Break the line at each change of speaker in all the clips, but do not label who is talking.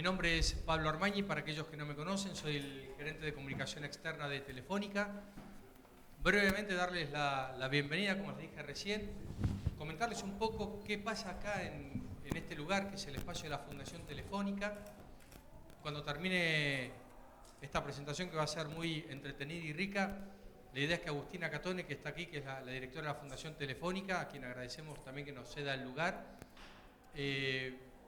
Mi nombre es Pablo Armañi, para aquellos que no me conocen, soy el gerente de comunicación externa de Telefónica. Brevemente darles la bienvenida, como les dije recién, comentarles un poco qué pasa acá en este lugar, que es el espacio de la Fundación Telefónica. Cuando termine esta presentación, que va a ser muy entretenida y rica, la idea es que Agustina Catone, que está aquí, que es la directora de la Fundación Telefónica, a quien agradecemos también que nos ceda el lugar,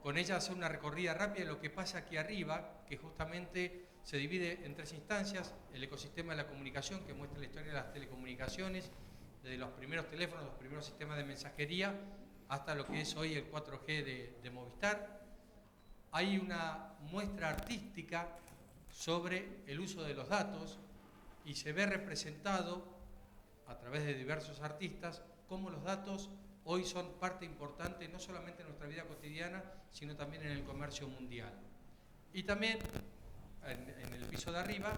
con ella hacer una recorrida rápida de lo que pasa aquí arriba, que justamente se divide en tres instancias: el ecosistema de la comunicación, que muestra la historia de las telecomunicaciones, desde los primeros teléfonos, los primeros sistemas de mensajería, hasta lo que es hoy el 4G de Movistar. Hay una muestra artística sobre el uso de los datos y se ve representado a través de diversos artistas cómo los datos hoy son parte importante no solamente en nuestra vida cotidiana, sino también en el comercio mundial. Y también en el piso de arriba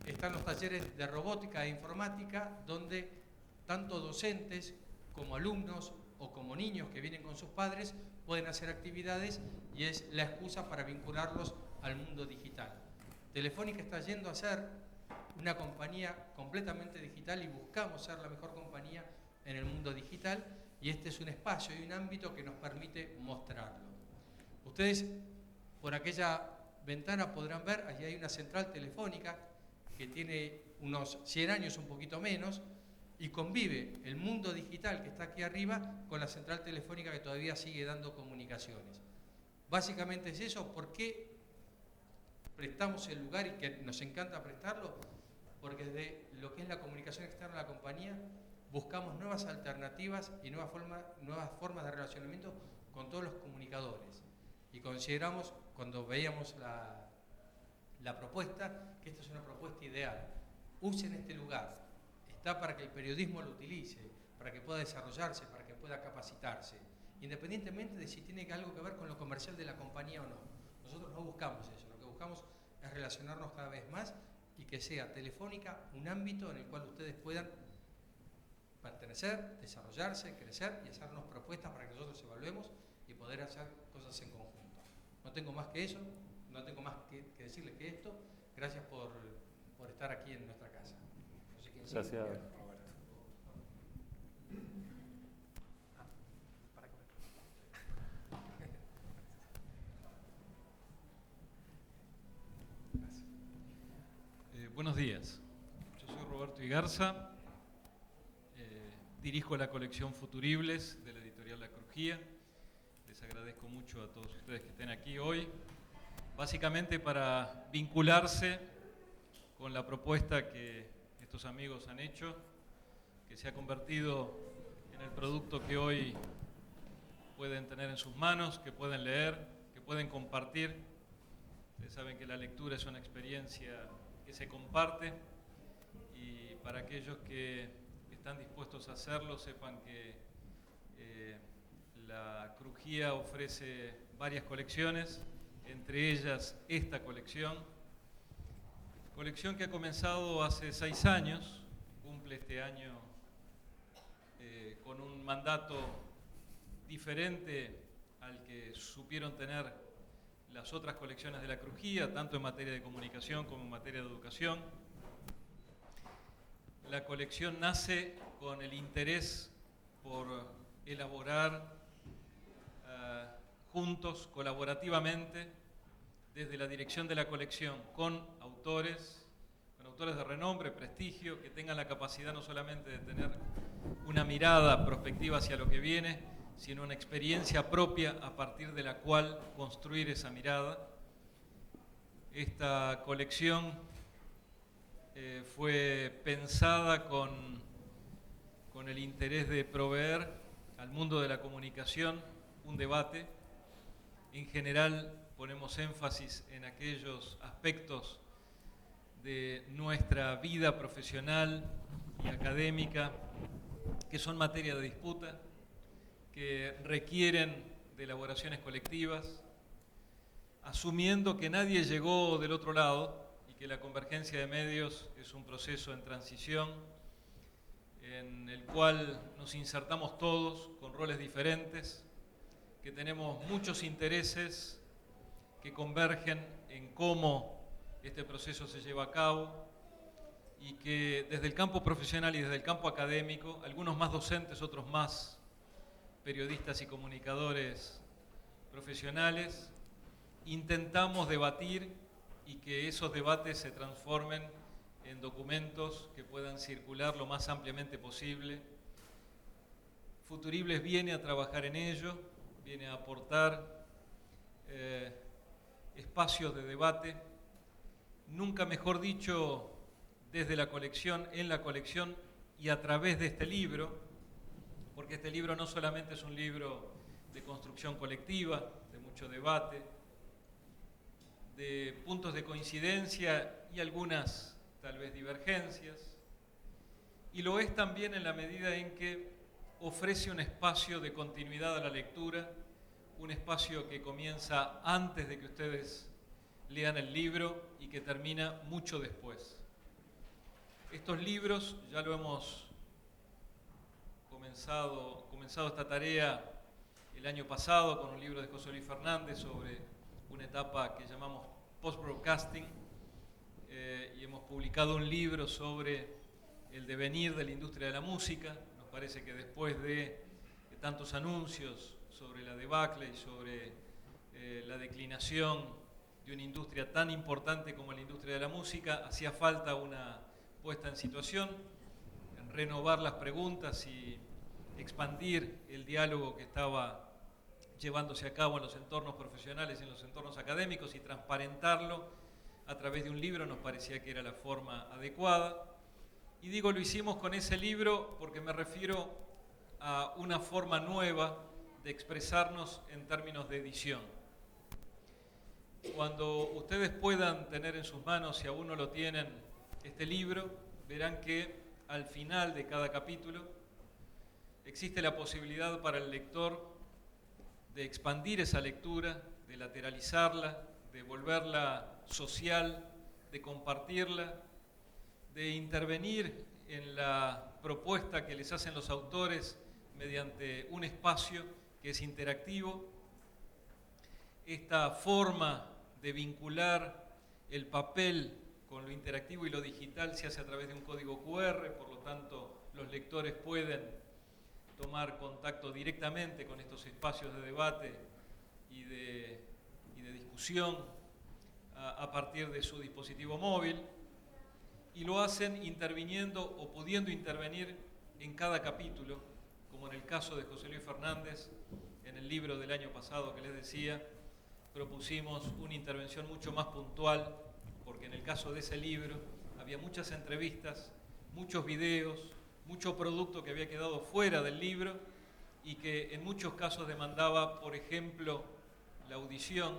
están los talleres de robótica e informática, donde tanto docentes como alumnos o como niños que vienen con sus padres pueden hacer actividades, y es la excusa para vincularlos al mundo digital. Telefónica está yendo a ser una compañía completamente digital y buscamos ser la mejor compañía en el mundo digital, y este es un espacio y un ámbito que nos permite mostrarlo. Ustedes por aquella ventana podrán ver, allí hay una central telefónica que tiene unos 100 años, un poquito menos, y convive el mundo digital que está aquí arriba con la central telefónica que todavía sigue dando comunicaciones. Básicamente es eso. ¿Por qué prestamos el lugar y que nos encanta prestarlo? Porque desde lo que es la comunicación externa de la compañía buscamos nuevas alternativas y nuevas formas de relacionamiento con todos los comunicadores. Y consideramos, cuando veíamos la propuesta, que esta es una propuesta ideal. Usen este lugar. Está para que el periodismo lo utilice, para que pueda desarrollarse, para que pueda capacitarse, independientemente de si tiene algo que ver con lo comercial de la compañía o no. Nosotros no buscamos eso. Lo que buscamos es relacionarnos cada vez más y que sea Telefónica un ámbito en el cual ustedes puedan pertenecer, desarrollarse, crecer y hacernos propuestas para que nosotros evaluemos y poder hacer cosas en conjunto. No tengo más que eso, no tengo más que decirles que esto. Gracias por estar aquí en nuestra casa. No sé quién
Gracias,
sigue.
Roberto.
Buenos días, yo soy Roberto Igarza, dirijo la colección Futuribles de la editorial La Crujía. Les agradezco mucho a todos ustedes que estén aquí hoy, básicamente para vincularse con la propuesta que estos amigos han hecho, que se ha convertido en el producto que hoy pueden tener en sus manos, que pueden leer, que pueden compartir. Ustedes saben que la lectura es una experiencia que se comparte, y para aquellos que están dispuestos a hacerlo, sepan que la Crujía ofrece varias colecciones, entre ellas esta colección que ha comenzado hace 6 años, cumple este año con un mandato diferente al que supieron tener las otras colecciones de la Crujía, tanto en materia de comunicación como en materia de educación. La colección nace con el interés por elaborar juntos, colaborativamente, desde la dirección de la colección, con autores de renombre, prestigio, que tengan la capacidad no solamente de tener una mirada prospectiva hacia lo que viene, sino una experiencia propia a partir de la cual construir esa mirada. Esta colección fue pensada con el interés de proveer al mundo de la comunicación un debate. En general ponemos énfasis en aquellos aspectos de nuestra vida profesional y académica que son materia de disputa, que requieren de elaboraciones colectivas, asumiendo que nadie llegó del otro lado y que la convergencia de medios es un proceso en transición en el cual nos insertamos todos con roles diferentes, que tenemos muchos intereses que convergen en cómo este proceso se lleva a cabo y que desde el campo profesional y desde el campo académico, algunos más docentes, otros más periodistas y comunicadores profesionales, intentamos debatir y que esos debates se transformen en documentos que puedan circular lo más ampliamente posible. Futuribles viene a trabajar en ello, viene a aportar espacios de debate, nunca mejor dicho, desde la colección, en la colección y a través de este libro, porque este libro no solamente es un libro de construcción colectiva, de mucho debate, de puntos de coincidencia y algunas tal vez divergencias, y lo es también en la medida en que ofrece un espacio de continuidad a la lectura, un espacio que comienza antes de que ustedes lean el libro y que termina mucho después. Estos libros, ya lo hemos comenzado esta tarea el año pasado con un libro de José Luis Fernández sobre una etapa que llamamos post-broadcasting, y hemos publicado un libro sobre el devenir de la industria de la música. Nos parece que después de tantos anuncios sobre la debacle y sobre la declinación de una industria tan importante como la industria de la música, hacía falta una puesta en situación, en renovar las preguntas y expandir el diálogo que estaba llevándose a cabo en los entornos profesionales y en los entornos académicos y transparentarlo a través de un libro nos parecía que era la forma adecuada. Y digo, lo hicimos con ese libro porque me refiero a una forma nueva de expresarnos en términos de edición. Cuando ustedes puedan tener en sus manos, si aún no lo tienen, este libro, verán que al final de cada capítulo existe la posibilidad para el lector de expandir esa lectura, de lateralizarla, de volverla social, de compartirla, de intervenir en la propuesta que les hacen los autores mediante un espacio que es interactivo. Esta forma de vincular el papel con lo interactivo y lo digital se hace a través de un código QR, por lo tanto los lectores pueden tomar contacto directamente con estos espacios de debate y de discusión a partir de su dispositivo móvil, y lo hacen interviniendo o pudiendo intervenir en cada capítulo, como en el caso de José Luis Fernández, en el libro del año pasado que les decía, propusimos una intervención mucho más puntual, porque en el caso de ese libro había muchas entrevistas, muchos videos, mucho producto que había quedado fuera del libro y que en muchos casos demandaba, por ejemplo, la audición.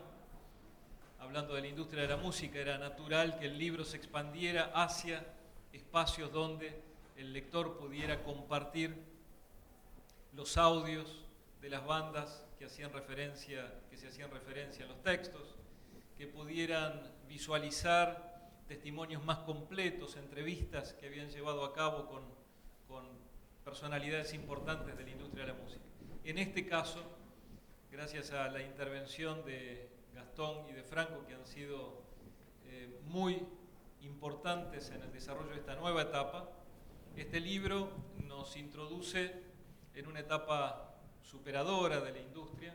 Hablando de la industria de la música, era natural que el libro se expandiera hacia espacios donde el lector pudiera compartir los audios de las bandas que se hacían referencia a los textos, que pudieran visualizar testimonios más completos, entrevistas que habían llevado a cabo con personalidades importantes de la industria de la música. En este caso, gracias a la intervención de Gastón y de Franco, que han sido muy importantes en el desarrollo de esta nueva etapa, este libro nos introduce en una etapa superadora de la industria,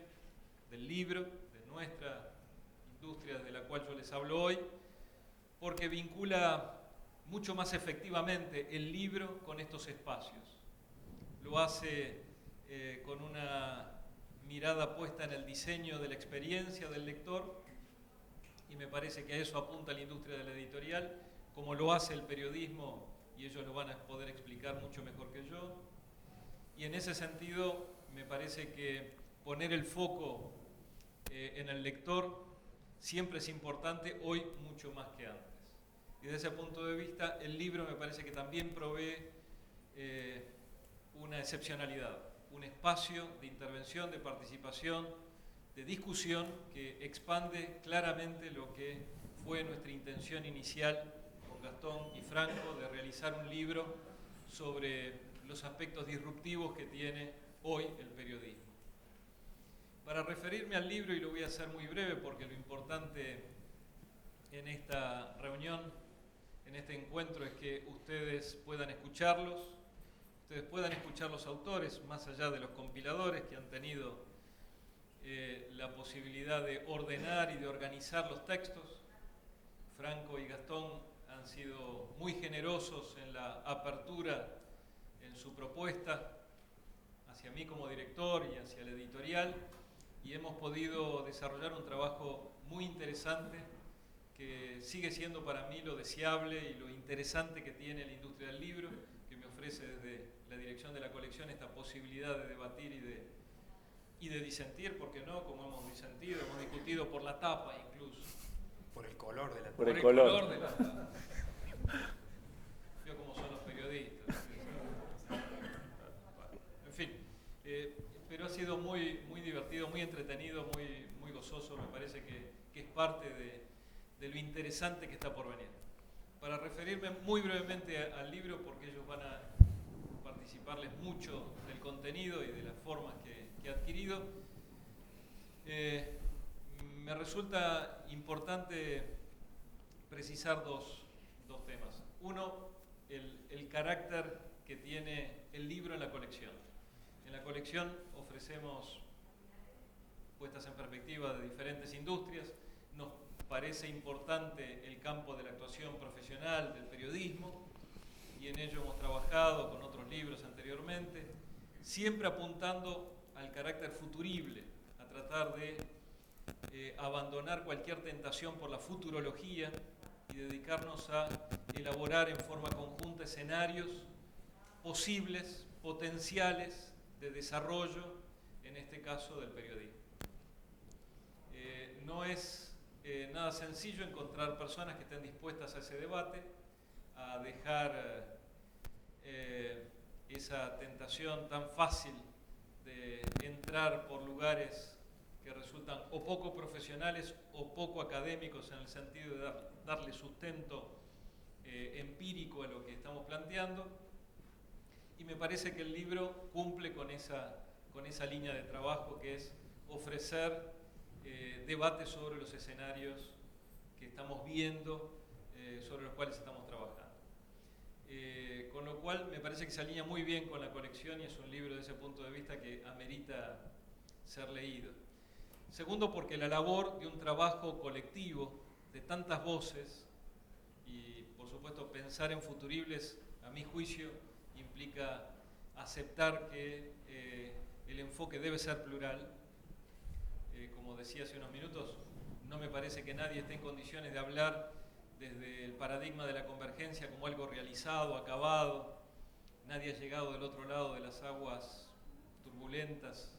del libro, de nuestra industria de la cual yo les hablo hoy, porque vincula mucho más efectivamente el libro con estos espacios. Lo hace con una mirada puesta en el diseño de la experiencia del lector, y me parece que a eso apunta la industria de la editorial, como lo hace el periodismo, y ellos lo van a poder explicar mucho mejor que yo. Y en ese sentido, me parece que poner el foco en el lector siempre es importante, hoy mucho más que antes. Y desde ese punto de vista, el libro me parece que también provee una excepcionalidad, un espacio de intervención, de participación, de discusión que expande claramente lo que fue nuestra intención inicial con Gastón y Franco de realizar un libro sobre los aspectos disruptivos que tiene hoy el periodismo. Para referirme al libro, y lo voy a hacer muy breve porque lo importante en esta reunión, en este encuentro, es que ustedes puedan escucharlos, ustedes puedan escuchar los autores, más allá de los compiladores que han tenido la posibilidad de ordenar y de organizar los textos. Franco y Gastón han sido muy generosos en la apertura en su propuesta hacia mí como director y hacia la editorial, y hemos podido desarrollar un trabajo muy interesante que sigue siendo para mí lo deseable y lo interesante que tiene la industria del libro, que me ofrece desde la dirección de la colección esta posibilidad de debatir y de disentir, porque no, como hemos disentido, hemos discutido por la tapa incluso.
Por el color de la tapa.
Por el color de la tapa. Veo cómo son los periodistas. En fin, pero ha sido muy, muy divertido, muy entretenido, muy gozoso. Me parece que es parte de lo interesante que está por venir. Para referirme muy brevemente al libro, porque ellos van a participarles mucho del contenido y de las formas que ha adquirido, me resulta importante precisar dos temas. Uno, el carácter que tiene el libro en la colección. En la colección ofrecemos puestas en perspectiva de diferentes industrias. Nos parece importante el campo de la actuación profesional, del periodismo, y en ello hemos trabajado con otros libros anteriormente, siempre apuntando al carácter futurible, a tratar de abandonar cualquier tentación por la futurología y dedicarnos a elaborar en forma conjunta escenarios posibles, potenciales de desarrollo, en este caso del periodismo. No es nada sencillo encontrar personas que estén dispuestas a ese debate, a dejar esa tentación tan fácil de entrar por lugares que resultan o poco profesionales o poco académicos en el sentido de darle sustento empírico a lo que estamos planteando. Y me parece que el libro cumple con esa línea de trabajo, que es ofrecer debates sobre los escenarios que estamos viendo, sobre los cuales estamos trabajando. Con lo cual me parece que se alinea muy bien con la colección y es un libro desde ese punto de vista que amerita ser leído. Segundo, porque la labor de un trabajo colectivo de tantas voces, y por supuesto pensar en futuribles, a mi juicio, implica aceptar que el enfoque debe ser plural. Como decía hace unos minutos, no me parece que nadie esté en condiciones de hablar desde el paradigma de la convergencia como algo realizado, acabado. Nadie ha llegado del otro lado de las aguas turbulentas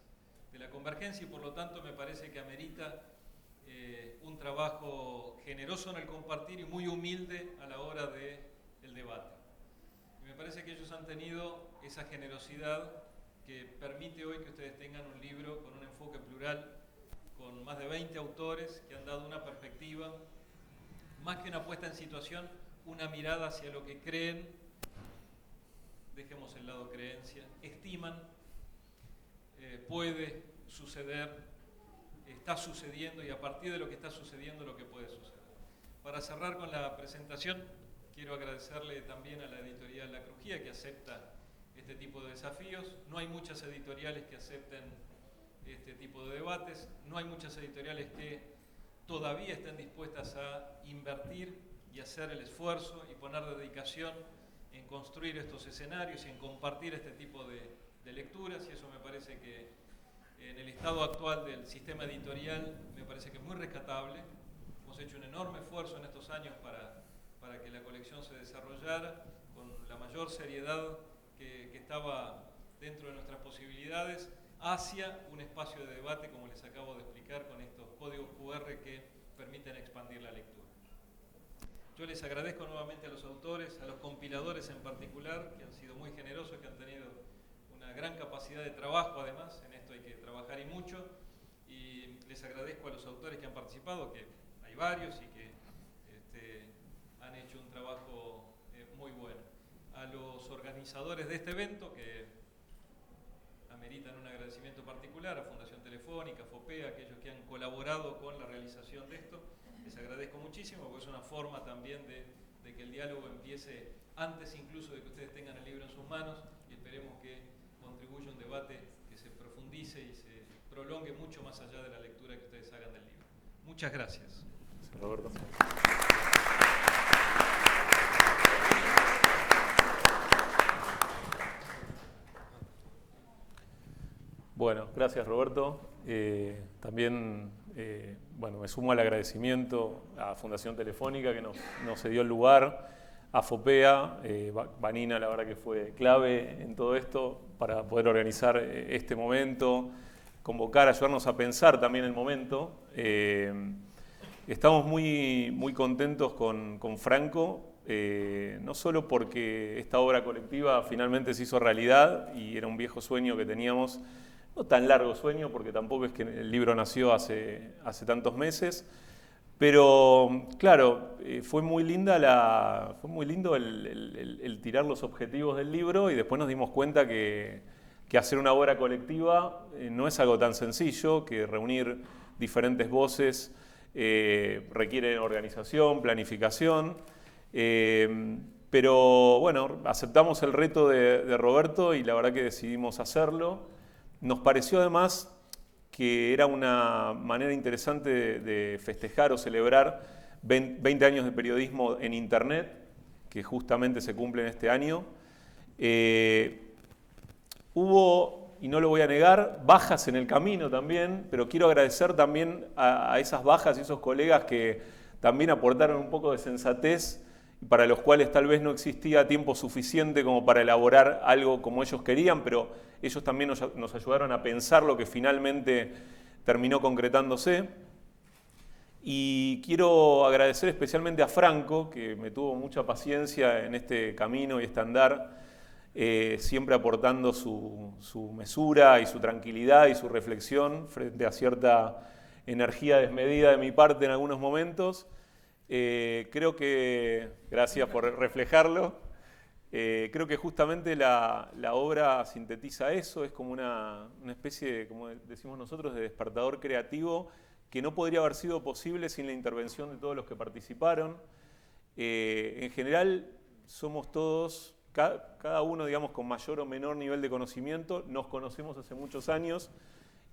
de la convergencia y por lo tanto me parece que amerita un trabajo generoso en el compartir y muy humilde a la hora del debate. Y me parece que ellos han tenido esa generosidad que permite hoy que ustedes tengan un libro con un enfoque plural, con más de 20 autores que han dado una perspectiva, más que una puesta en situación, una mirada hacia lo que creen, dejemos el lado creencia, estiman, puede suceder, está sucediendo y a partir de lo que está sucediendo lo que puede suceder. Para cerrar con la presentación, quiero agradecerle también a la editorial La Crujía que acepta este tipo de desafíos. No hay muchas editoriales que acepten este tipo de debates, no hay muchas editoriales que todavía estén dispuestas a invertir y hacer el esfuerzo y poner dedicación en construir estos escenarios y en compartir este tipo de lecturas, y eso me parece que en el estado actual del sistema editorial me parece que es muy rescatable. Hemos hecho un enorme esfuerzo en estos años para que la colección se desarrollara con la mayor seriedad que estaba dentro de nuestras posibilidades, hacia un espacio de debate, como les acabo de explicar, con estos códigos QR que permiten expandir la lectura. Yo les agradezco nuevamente a los autores, a los compiladores en particular, que han sido muy generosos, que han tenido una gran capacidad de trabajo, además, en esto hay que trabajar y mucho, y les agradezco a los autores que han participado, que hay varios y que han hecho un trabajo muy bueno. A los organizadores de este evento, que ameritan un agradecimiento particular a Fundación Telefónica, FOPEA, aquellos que han colaborado con la realización de esto. Les agradezco muchísimo porque es una forma también de que el diálogo empiece antes incluso de que ustedes tengan el libro en sus manos, y esperemos que contribuya a un debate que se profundice y se prolongue mucho más allá de la lectura que ustedes hagan del libro. Muchas gracias.
Roberto. Bueno, gracias Roberto. También bueno, me sumo al agradecimiento a Fundación Telefónica que nos cedió el lugar, a FOPEA, Vanina la verdad que fue clave en todo esto para poder organizar este momento, convocar, ayudarnos a pensar también el momento. Estamos muy contentos con Franco, no solo porque esta obra colectiva finalmente se hizo realidad y era un viejo sueño que teníamos, no tan largo sueño porque tampoco es que el libro nació hace tantos meses, pero claro, fue muy lindo el tirar los objetivos del libro y después nos dimos cuenta que hacer una obra colectiva no es algo tan sencillo, que reunir diferentes voces requiere organización, planificación, pero bueno, aceptamos el reto de Roberto y la verdad que decidimos hacerlo. Nos pareció además que era una manera interesante de festejar o celebrar 20 años de periodismo en Internet, que justamente se cumplen este año. Hubo, y no lo voy a negar, bajas en el camino también, pero quiero agradecer también a esas bajas y esos colegas que también aportaron un poco de sensatez, para los cuales tal vez no existía tiempo suficiente como para elaborar algo como ellos querían, pero ellos también nos ayudaron a pensar lo que finalmente terminó concretándose. Y quiero agradecer especialmente a Franco, que me tuvo mucha paciencia en este camino y este andar, siempre aportando su mesura y su tranquilidad y su reflexión frente a cierta energía desmedida de mi parte en algunos momentos. Creo que, gracias por reflejarlo, creo que justamente la obra sintetiza eso, es como una especie, como decimos nosotros, de despertador creativo que no podría haber sido posible sin la intervención de todos los que participaron. En general somos todos, cada uno digamos con mayor o menor nivel de conocimiento, nos conocemos hace muchos años,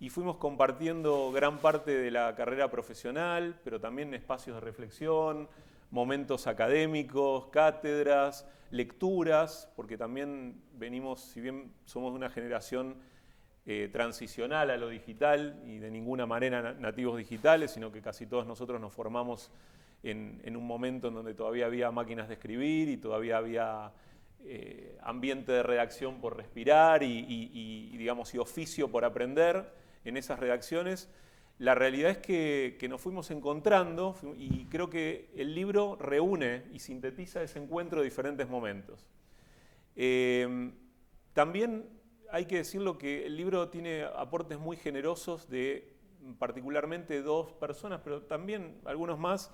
y fuimos compartiendo gran parte de la carrera profesional, pero también espacios de reflexión, momentos académicos, cátedras, lecturas, porque también venimos, si bien somos de una generación transicional a lo digital y de ninguna manera nativos digitales, sino que casi todos nosotros nos formamos en un momento en donde todavía había máquinas de escribir y todavía había ambiente de redacción por respirar digamos, y oficio por aprender. En esas redacciones, la realidad es que nos fuimos encontrando y creo que el libro reúne y sintetiza ese encuentro de diferentes momentos. También hay que decirlo que el libro tiene aportes muy generosos de particularmente dos personas, pero también algunos más,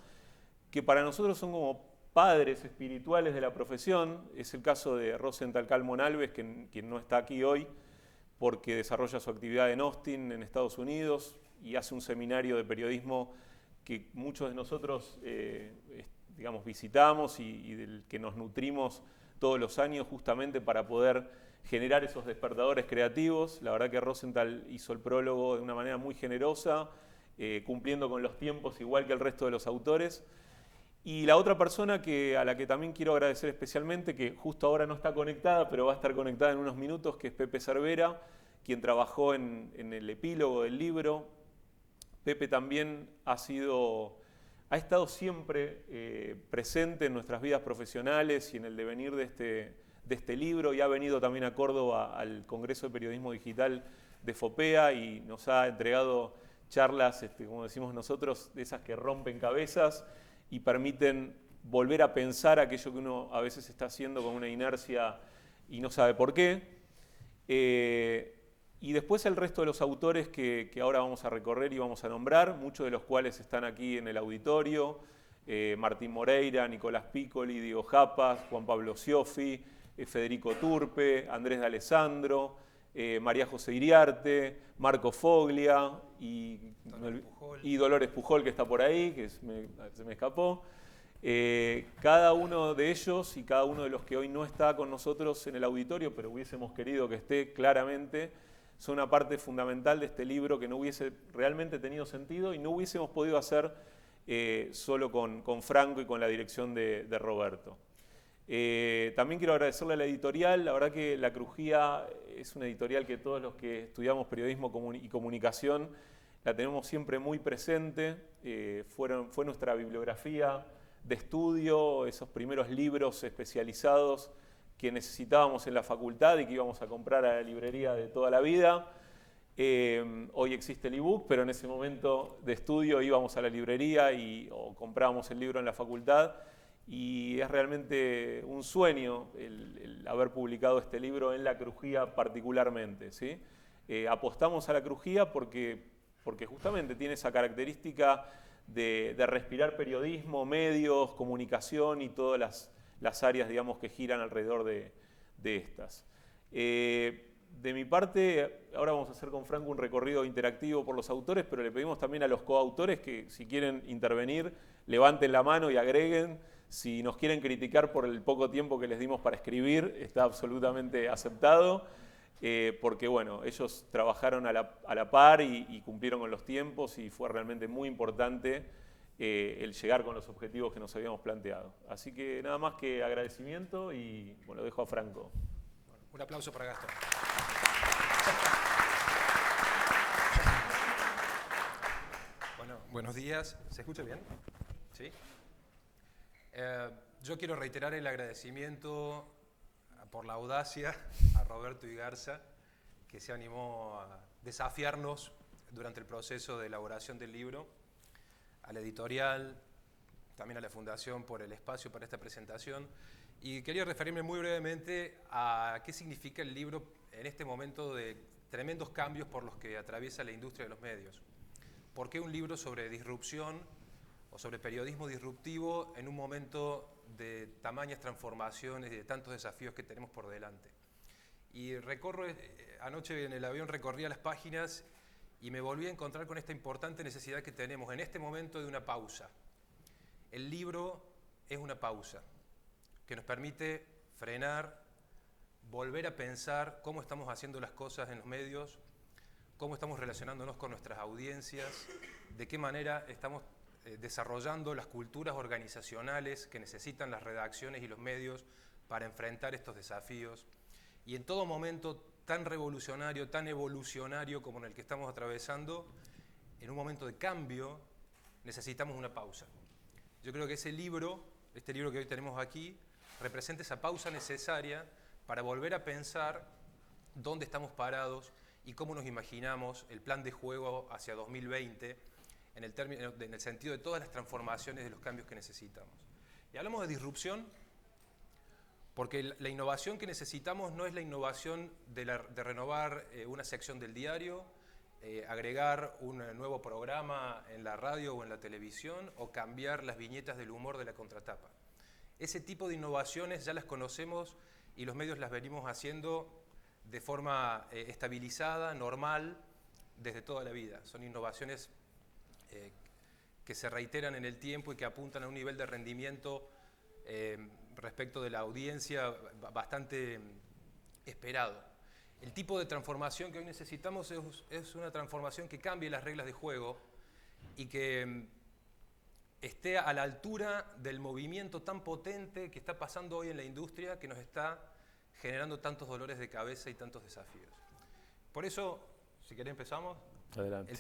que para nosotros son como padres espirituales de la profesión. Es el caso de Rosenthal Calmon Alves, quien no está aquí hoy, porque desarrolla su actividad en Austin, en Estados Unidos, y hace un seminario de periodismo que muchos de nosotros digamos, visitamos y del que nos nutrimos todos los años justamente para poder generar esos despertadores creativos. La verdad que Rosenthal hizo el prólogo de una manera muy generosa, cumpliendo con los tiempos igual que el resto de los autores. Y la otra persona a la que también quiero agradecer especialmente, que justo ahora no está conectada, pero va a estar conectada en unos minutos, que es Pepe Cervera, quien trabajó en el epílogo del libro. Pepe también ha estado siempre presente en nuestras vidas profesionales y en el devenir de este libro, y ha venido también a Córdoba al Congreso de Periodismo Digital de FOPEA y nos ha entregado charlas, como decimos nosotros, de esas que rompen cabezas y permiten volver a pensar aquello que uno a veces está haciendo con una inercia y no sabe por qué. Y después el resto de los autores que ahora vamos a recorrer y vamos a nombrar, muchos de los cuales están aquí en el auditorio: Martín Moreira, Nicolás Piccoli, Diego Japas, Juan Pablo Scioffi, Federico Turpe, Andrés de Alessandro, María José Iriarte, Marco Foglia y Dolores Pujol, que está por ahí, que se me escapó. Cada uno de ellos y cada uno de los que hoy no está con nosotros en el auditorio, pero hubiésemos querido que esté claramente, son una parte fundamental de este libro que no hubiese realmente tenido sentido y no hubiésemos podido hacer solo con Franco y con la dirección de Roberto. También quiero agradecerle a la editorial. La verdad que La Crujía es una editorial que todos los que estudiamos periodismo y comunicación la tenemos siempre muy presente. Fue nuestra bibliografía de estudio, esos primeros libros especializados que necesitábamos en la facultad y que íbamos a comprar a la librería de toda la vida. Hoy existe el ebook, pero en ese momento de estudio íbamos a la librería o comprábamos el libro en la facultad. Y es realmente un sueño el haber publicado este libro en La Crujía particularmente, ¿sí? Apostamos a La Crujía porque justamente tiene esa característica de respirar periodismo, medios, comunicación y todas las áreas, digamos, que giran alrededor de estas. De mi parte, ahora vamos a hacer con Franco un recorrido interactivo por los autores, pero le pedimos también a los coautores que si quieren intervenir, levanten la mano y agreguen. Si nos quieren criticar por el poco tiempo que les dimos para escribir, está absolutamente aceptado, porque bueno, ellos trabajaron a la par y cumplieron con los tiempos y fue realmente muy importante el llegar con los objetivos que nos habíamos planteado. Así que nada más que agradecimiento y bueno, dejo a Franco.
Bueno, un aplauso para Gastón. Bueno, buenos días. ¿Se escucha bien? ¿Sí? Yo quiero reiterar el agradecimiento por la audacia a Roberto Igarza, que se animó a desafiarnos durante el proceso de elaboración del libro, a la editorial, también a la Fundación por el espacio para esta presentación. Y quería referirme muy brevemente a qué significa el libro en este momento de tremendos cambios por los que atraviesa la industria de los medios. ¿Por qué un libro sobre disrupción o sobre periodismo disruptivo en un momento de tamañas transformaciones y de tantos desafíos que tenemos por delante? Y anoche en el avión recorría las páginas y me volví a encontrar con esta importante necesidad que tenemos en este momento de una pausa. El libro es una pausa que nos permite frenar, volver a pensar cómo estamos haciendo las cosas en los medios, cómo estamos relacionándonos con nuestras audiencias, de qué manera estamos desarrollando las culturas organizacionales que necesitan las redacciones y los medios para enfrentar estos desafíos. Y en todo momento tan revolucionario, tan evolucionario como en el que estamos atravesando, en un momento de cambio, necesitamos una pausa. Yo creo que este libro que hoy tenemos aquí, representa esa pausa necesaria para volver a pensar dónde estamos parados y cómo nos imaginamos el plan de juego hacia 2020 en el sentido de todas las transformaciones de los cambios que necesitamos. Y hablamos de disrupción porque la innovación que necesitamos no es la innovación de renovar una sección del diario, agregar un nuevo programa en la radio o en la televisión o cambiar las viñetas del humor de la contratapa. Ese tipo de innovaciones ya las conocemos y los medios las venimos haciendo de forma estabilizada, normal, desde toda la vida. Son innovaciones que se reiteran en el tiempo y que apuntan a un nivel de rendimiento respecto de la audiencia bastante esperado. El tipo de transformación que hoy necesitamos es una transformación que cambie las reglas de juego y que esté a la altura del movimiento tan potente que está pasando hoy en la industria, que nos está generando tantos dolores de cabeza y tantos desafíos. Por eso, si querés empezamos.
Adelante.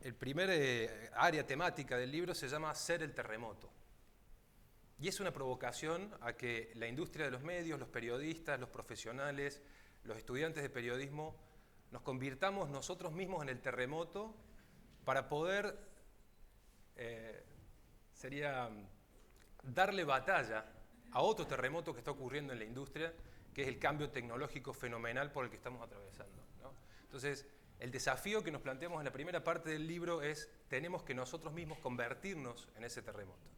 El primer área temática del libro se llama Ser el terremoto. Y es una provocación a que la industria de los medios, los periodistas, los profesionales, los estudiantes de periodismo, nos convirtamos nosotros mismos en el terremoto para poder, darle batalla a otro terremoto que está ocurriendo en la industria, que es el cambio tecnológico fenomenal por el que estamos atravesando, ¿no? Entonces, el desafío que nos planteamos en la primera parte del libro es, tenemos que nosotros mismos convertirnos en ese terremoto.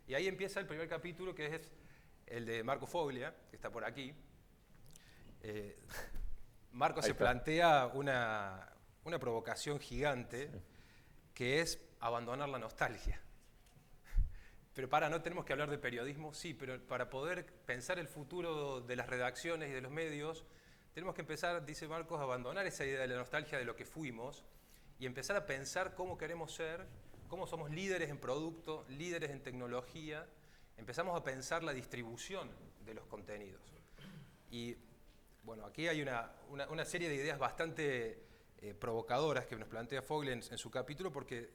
Y ahí empieza el primer capítulo, que es el de Marco Foglia, que está por aquí. Marcos
Ahí
se
está.
plantea una provocación gigante, que es abandonar la nostalgia. Pero no tenemos que hablar de periodismo, sí, pero para poder pensar el futuro de las redacciones y de los medios, tenemos que empezar, dice Marcos, a abandonar esa idea de la nostalgia de lo que fuimos y empezar a pensar cómo queremos ser, cómo somos líderes en producto, líderes en tecnología. Empezamos a pensar la distribución de los contenidos. Y bueno, aquí hay una serie de ideas bastante provocadoras que nos plantea Fogel en su capítulo, porque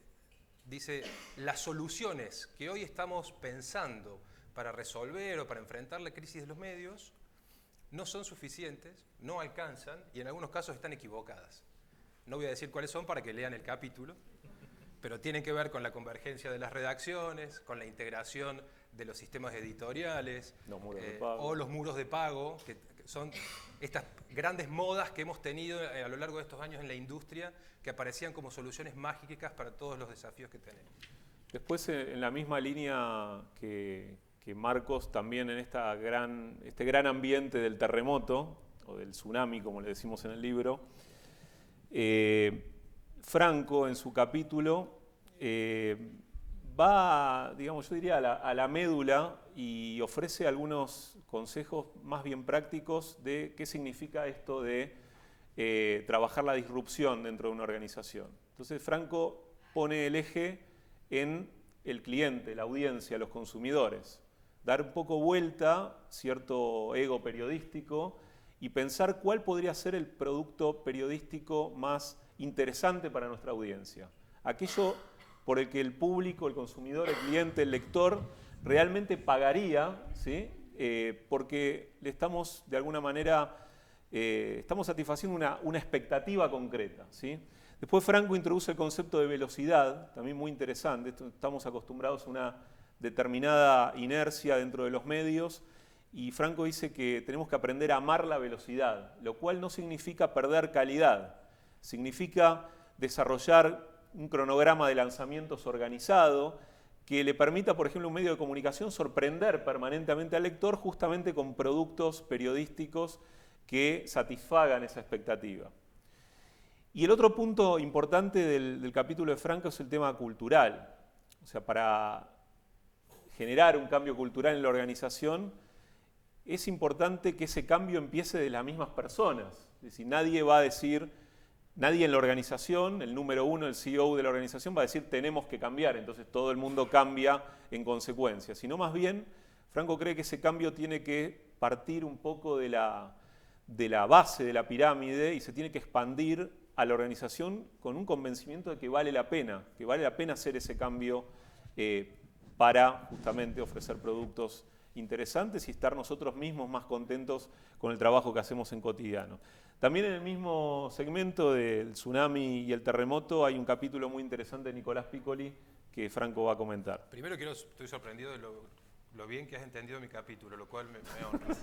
dice, las soluciones que hoy estamos pensando para resolver o para enfrentar la crisis de los medios no son suficientes, no alcanzan y en algunos casos están equivocadas. No voy a decir cuáles son para que lean el capítulo, pero tienen que ver con la convergencia de las redacciones, con la integración de los sistemas editoriales,
Los muros de pago.
o los muros de pago, que son estas grandes modas que hemos tenido a lo largo de estos años en la industria, que aparecían como soluciones mágicas para todos los desafíos que tenemos.
Después, en la misma línea que Marcos, también en este gran ambiente del terremoto, o del tsunami, como le decimos en el libro, Franco, en su capítulo, va, digamos, yo diría, a la médula y ofrece algunos consejos más bien prácticos de qué significa esto de trabajar la disrupción dentro de una organización. Entonces, Franco pone el eje en el cliente, la audiencia, los consumidores. Dar un poco vuelta, cierto ego periodístico, y pensar cuál podría ser el producto periodístico más interesante para nuestra audiencia. Aquello por el que el público, el consumidor, el cliente, el lector realmente pagaría, ¿sí? Porque le estamos, de alguna manera, estamos satisfaciendo una expectativa concreta, ¿sí? Después Franco introduce el concepto de velocidad, también muy interesante. Estamos acostumbrados a una determinada inercia dentro de los medios, y Franco dice que tenemos que aprender a amar la velocidad, lo cual no significa perder calidad, significa desarrollar un cronograma de lanzamientos organizado que le permita, por ejemplo, a un medio de comunicación sorprender permanentemente al lector justamente con productos periodísticos que satisfagan esa expectativa. Y el otro punto importante del capítulo de Franco es el tema cultural. O sea, para generar un cambio cultural en la organización, es importante que ese cambio empiece de las mismas personas. Es decir, nadie va a decir, nadie en la organización, el número uno, el CEO de la organización, va a decir tenemos que cambiar, entonces todo el mundo cambia en consecuencia. Sino más bien, Franco cree que ese cambio tiene que partir un poco de la base de la pirámide y se tiene que expandir a la organización con un convencimiento de que vale la pena hacer ese cambio para justamente ofrecer productos interesantes y estar nosotros mismos más contentos con el trabajo que hacemos en cotidiano. También en el mismo segmento del tsunami y el terremoto hay un capítulo muy interesante de Nicolás Piccoli que Franco va a comentar.
Primero estoy sorprendido de lo bien que has entendido mi capítulo, lo cual me honra.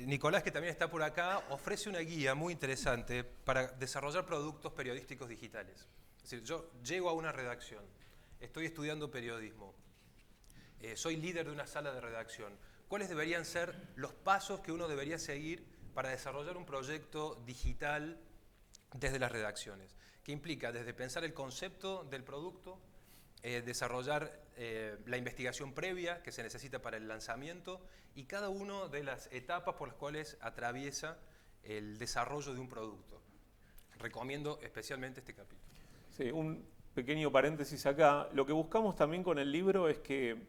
Nicolás, que también está por acá, ofrece una guía muy interesante para desarrollar productos periodísticos digitales. Es decir, yo llego a una redacción, estoy estudiando periodismo, soy líder de una sala de redacción. ¿Cuáles deberían ser los pasos que uno debería seguir para desarrollar un proyecto digital desde las redacciones? Que implica desde pensar el concepto del producto, desarrollar la investigación previa que se necesita para el lanzamiento y cada una de las etapas por las cuales atraviesa el desarrollo de un producto. Recomiendo especialmente este capítulo.
Sí, un pequeño paréntesis acá. Lo que buscamos también con el libro es que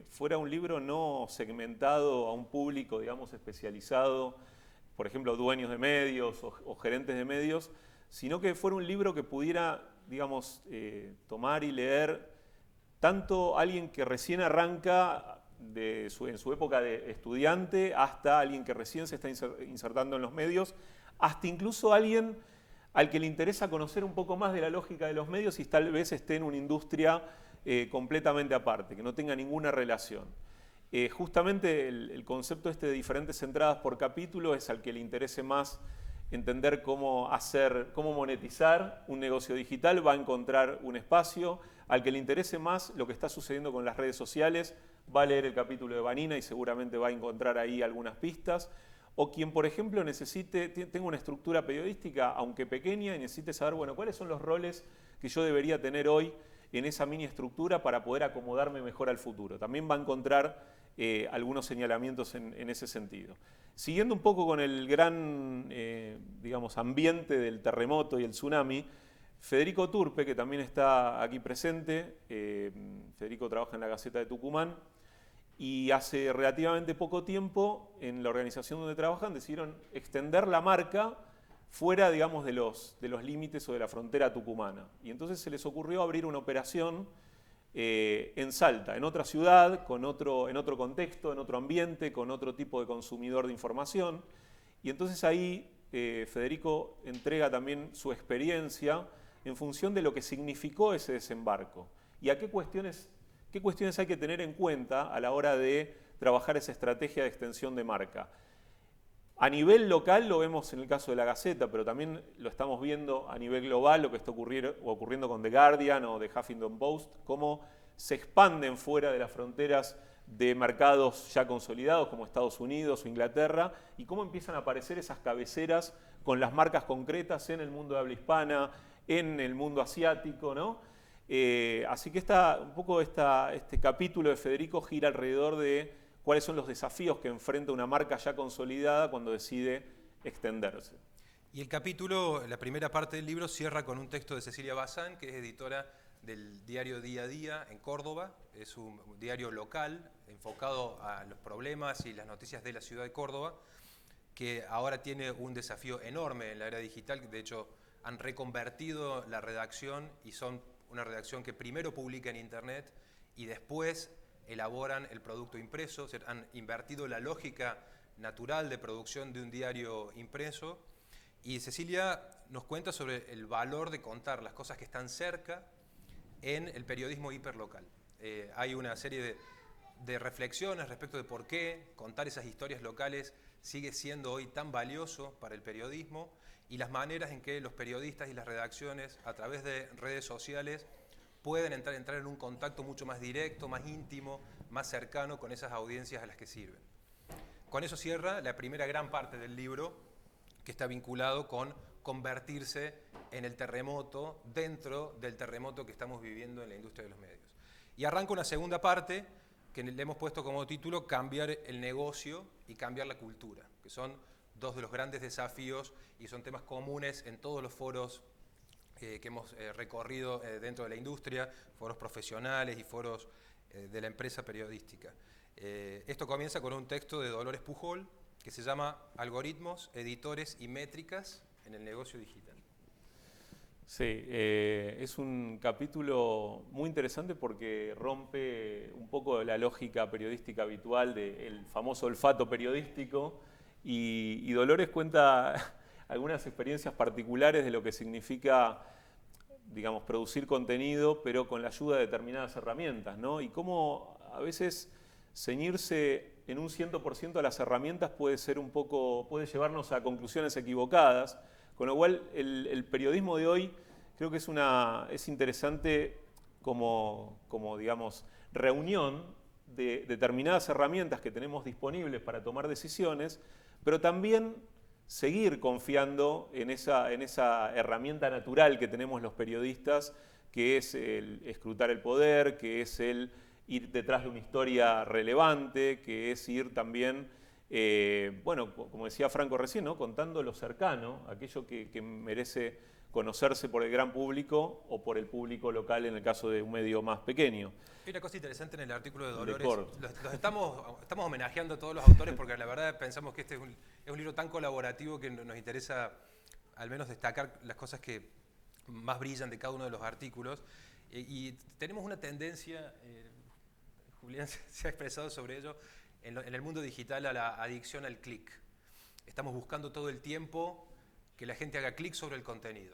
fuera un libro no segmentado a un público, digamos, especializado, por ejemplo, dueños de medios o gerentes de medios, sino que fuera un libro que pudiera, digamos, tomar y leer tanto alguien que recién arranca en su época de estudiante hasta alguien que recién se está insertando en los medios, hasta incluso alguien al que le interesa conocer un poco más de la lógica de los medios y tal vez esté en una industria completamente aparte, que no tenga ninguna relación. Justamente el concepto de diferentes entradas por capítulo es al que le interese más entender cómo monetizar un negocio digital, va a encontrar un espacio. Al que le interese más lo que está sucediendo con las redes sociales, va a leer el capítulo de Vanina y seguramente va a encontrar ahí algunas pistas. o quien, por ejemplo, tenga una estructura periodística, aunque pequeña, y necesite saber, bueno, cuáles son los roles que yo debería tener hoy en esa mini estructura para poder acomodarme mejor al futuro. También va a encontrar algunos señalamientos en ese sentido. Siguiendo un poco con el gran, digamos, ambiente del terremoto y el tsunami, Federico Turpe, que también está aquí presente, Federico trabaja en la Gaceta de Tucumán, y hace relativamente poco tiempo, en la organización donde trabajan, decidieron extender la marca fuera, digamos, de los límites o de la frontera tucumana. Y entonces se les ocurrió abrir una operación en Salta, en otra ciudad, en otro contexto, en otro ambiente, con otro tipo de consumidor de información. Y entonces ahí Federico entrega también su experiencia en función de lo que significó ese desembarco y a qué cuestiones hay que tener en cuenta a la hora de trabajar esa estrategia de extensión de marca. A nivel local lo vemos en el caso de la Gaceta, pero también lo estamos viendo a nivel global, lo que está ocurriendo con The Guardian o The Huffington Post, cómo se expanden fuera de las fronteras de mercados ya consolidados como Estados Unidos o Inglaterra, y cómo empiezan a aparecer esas cabeceras con las marcas concretas en el mundo de habla hispana, en el mundo asiático, ¿no? Así que un poco este capítulo de Federico gira alrededor de cuáles son los desafíos que enfrenta una marca ya consolidada cuando decide extenderse.
Y el capítulo, la primera parte del libro, cierra con un texto de Cecilia Bazán, que es editora del diario Día a Día en Córdoba. Es un diario local enfocado a los problemas y las noticias de la ciudad de Córdoba, que ahora tiene un desafío enorme en la era digital. De hecho, han reconvertido la redacción y son una redacción que primero publica en Internet y después elaboran el producto impreso. O sea, han invertido la lógica natural de producción de un diario impreso. Y Cecilia nos cuenta sobre el valor de contar las cosas que están cerca en el periodismo hiperlocal. Hay una serie de reflexiones respecto de por qué contar esas historias locales sigue siendo hoy tan valioso para el periodismo y las maneras en que los periodistas y las redacciones a través de redes sociales pueden entrar en un contacto mucho más directo, más íntimo, más cercano con esas audiencias a las que sirven. Con eso cierra la primera gran parte del libro, que está vinculado con convertirse en el terremoto, dentro del terremoto que estamos viviendo en la industria de los medios. Y arranca una segunda parte que le hemos puesto como título Cambiar el negocio y cambiar la cultura, que son dos de los grandes desafíos y son temas comunes en todos los foros que hemos recorrido dentro de la industria, foros profesionales y foros de la empresa periodística. Esto comienza con un texto de Dolores Pujol que se llama Algoritmos, Editores y Métricas en el Negocio Digital.
Sí, es un capítulo muy interesante porque rompe un poco la lógica periodística habitual del famoso olfato periodístico y Dolores cuenta algunas experiencias particulares de lo que significa, digamos, producir contenido, pero con la ayuda de determinadas herramientas, ¿no? Y cómo a veces ceñirse en un 100% a las herramientas puede llevarnos a conclusiones equivocadas, con lo cual el periodismo de hoy creo que es interesante como digamos, reunión de determinadas herramientas que tenemos disponibles para tomar decisiones, pero también seguir confiando en esa herramienta natural que tenemos los periodistas, que es el escrutar el poder, que es el ir detrás de una historia relevante, que es ir también, bueno, como decía Franco recién, ¿no? Contando lo cercano, aquello que merece conocerse por el gran público o por el público local en el caso de un medio más pequeño.
Hay una cosa interesante en el artículo de Dolores. Los estamos homenajeando a todos los autores porque la verdad pensamos que este es un libro tan colaborativo que nos interesa al menos destacar las cosas que más brillan de cada uno de los artículos. Y tenemos una tendencia, Julián se ha expresado sobre ello, en el mundo digital a la adicción al clic. Estamos buscando todo el tiempo que la gente haga clic sobre el contenido.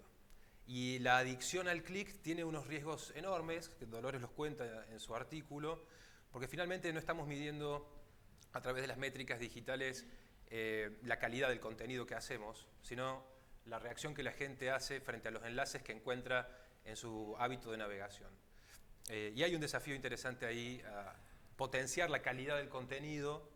Y la adicción al clic tiene unos riesgos enormes, que Dolores los cuenta en su artículo, porque finalmente no estamos midiendo a través de las métricas digitales la calidad del contenido que hacemos, sino la reacción que la gente hace frente a los enlaces que encuentra en su hábito de navegación. Y hay un desafío interesante ahí a potenciar la calidad del contenido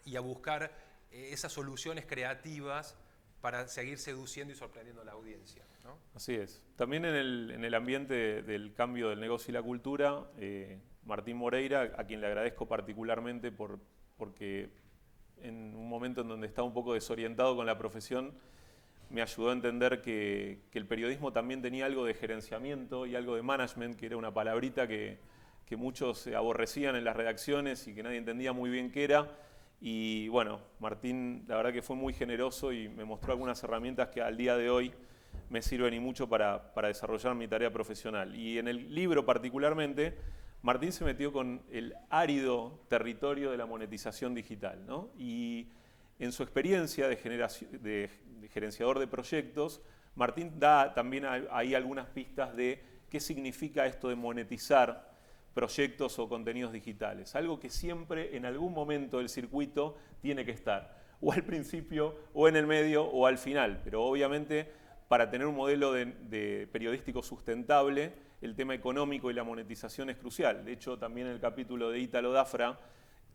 y a buscar esas soluciones creativas para seguir seduciendo y sorprendiendo a la audiencia, ¿no?
Así es. También en el ambiente del cambio del negocio y la cultura, Martín Moreira, a quien le agradezco particularmente porque en un momento en donde estaba un poco desorientado con la profesión, me ayudó a entender que el periodismo también tenía algo de gerenciamiento y algo de management, que era una palabrita que muchos aborrecían en las redacciones y que nadie entendía muy bien qué era. Y bueno, Martín la verdad que fue muy generoso y me mostró algunas herramientas que al día de hoy me sirven y mucho para desarrollar mi tarea profesional. Y en el libro particularmente, Martín se metió con el árido territorio de la monetización digital, ¿no? Y en su experiencia de gerenciador de proyectos, Martín da también ahí algunas pistas de qué significa esto de monetizar proyectos o contenidos digitales. Algo que siempre en algún momento del circuito tiene que estar, o al principio, o en el medio, o al final. Pero obviamente para tener un modelo de periodístico sustentable, el tema económico y la monetización es crucial. De hecho, también en el capítulo de Ítalo Dafra,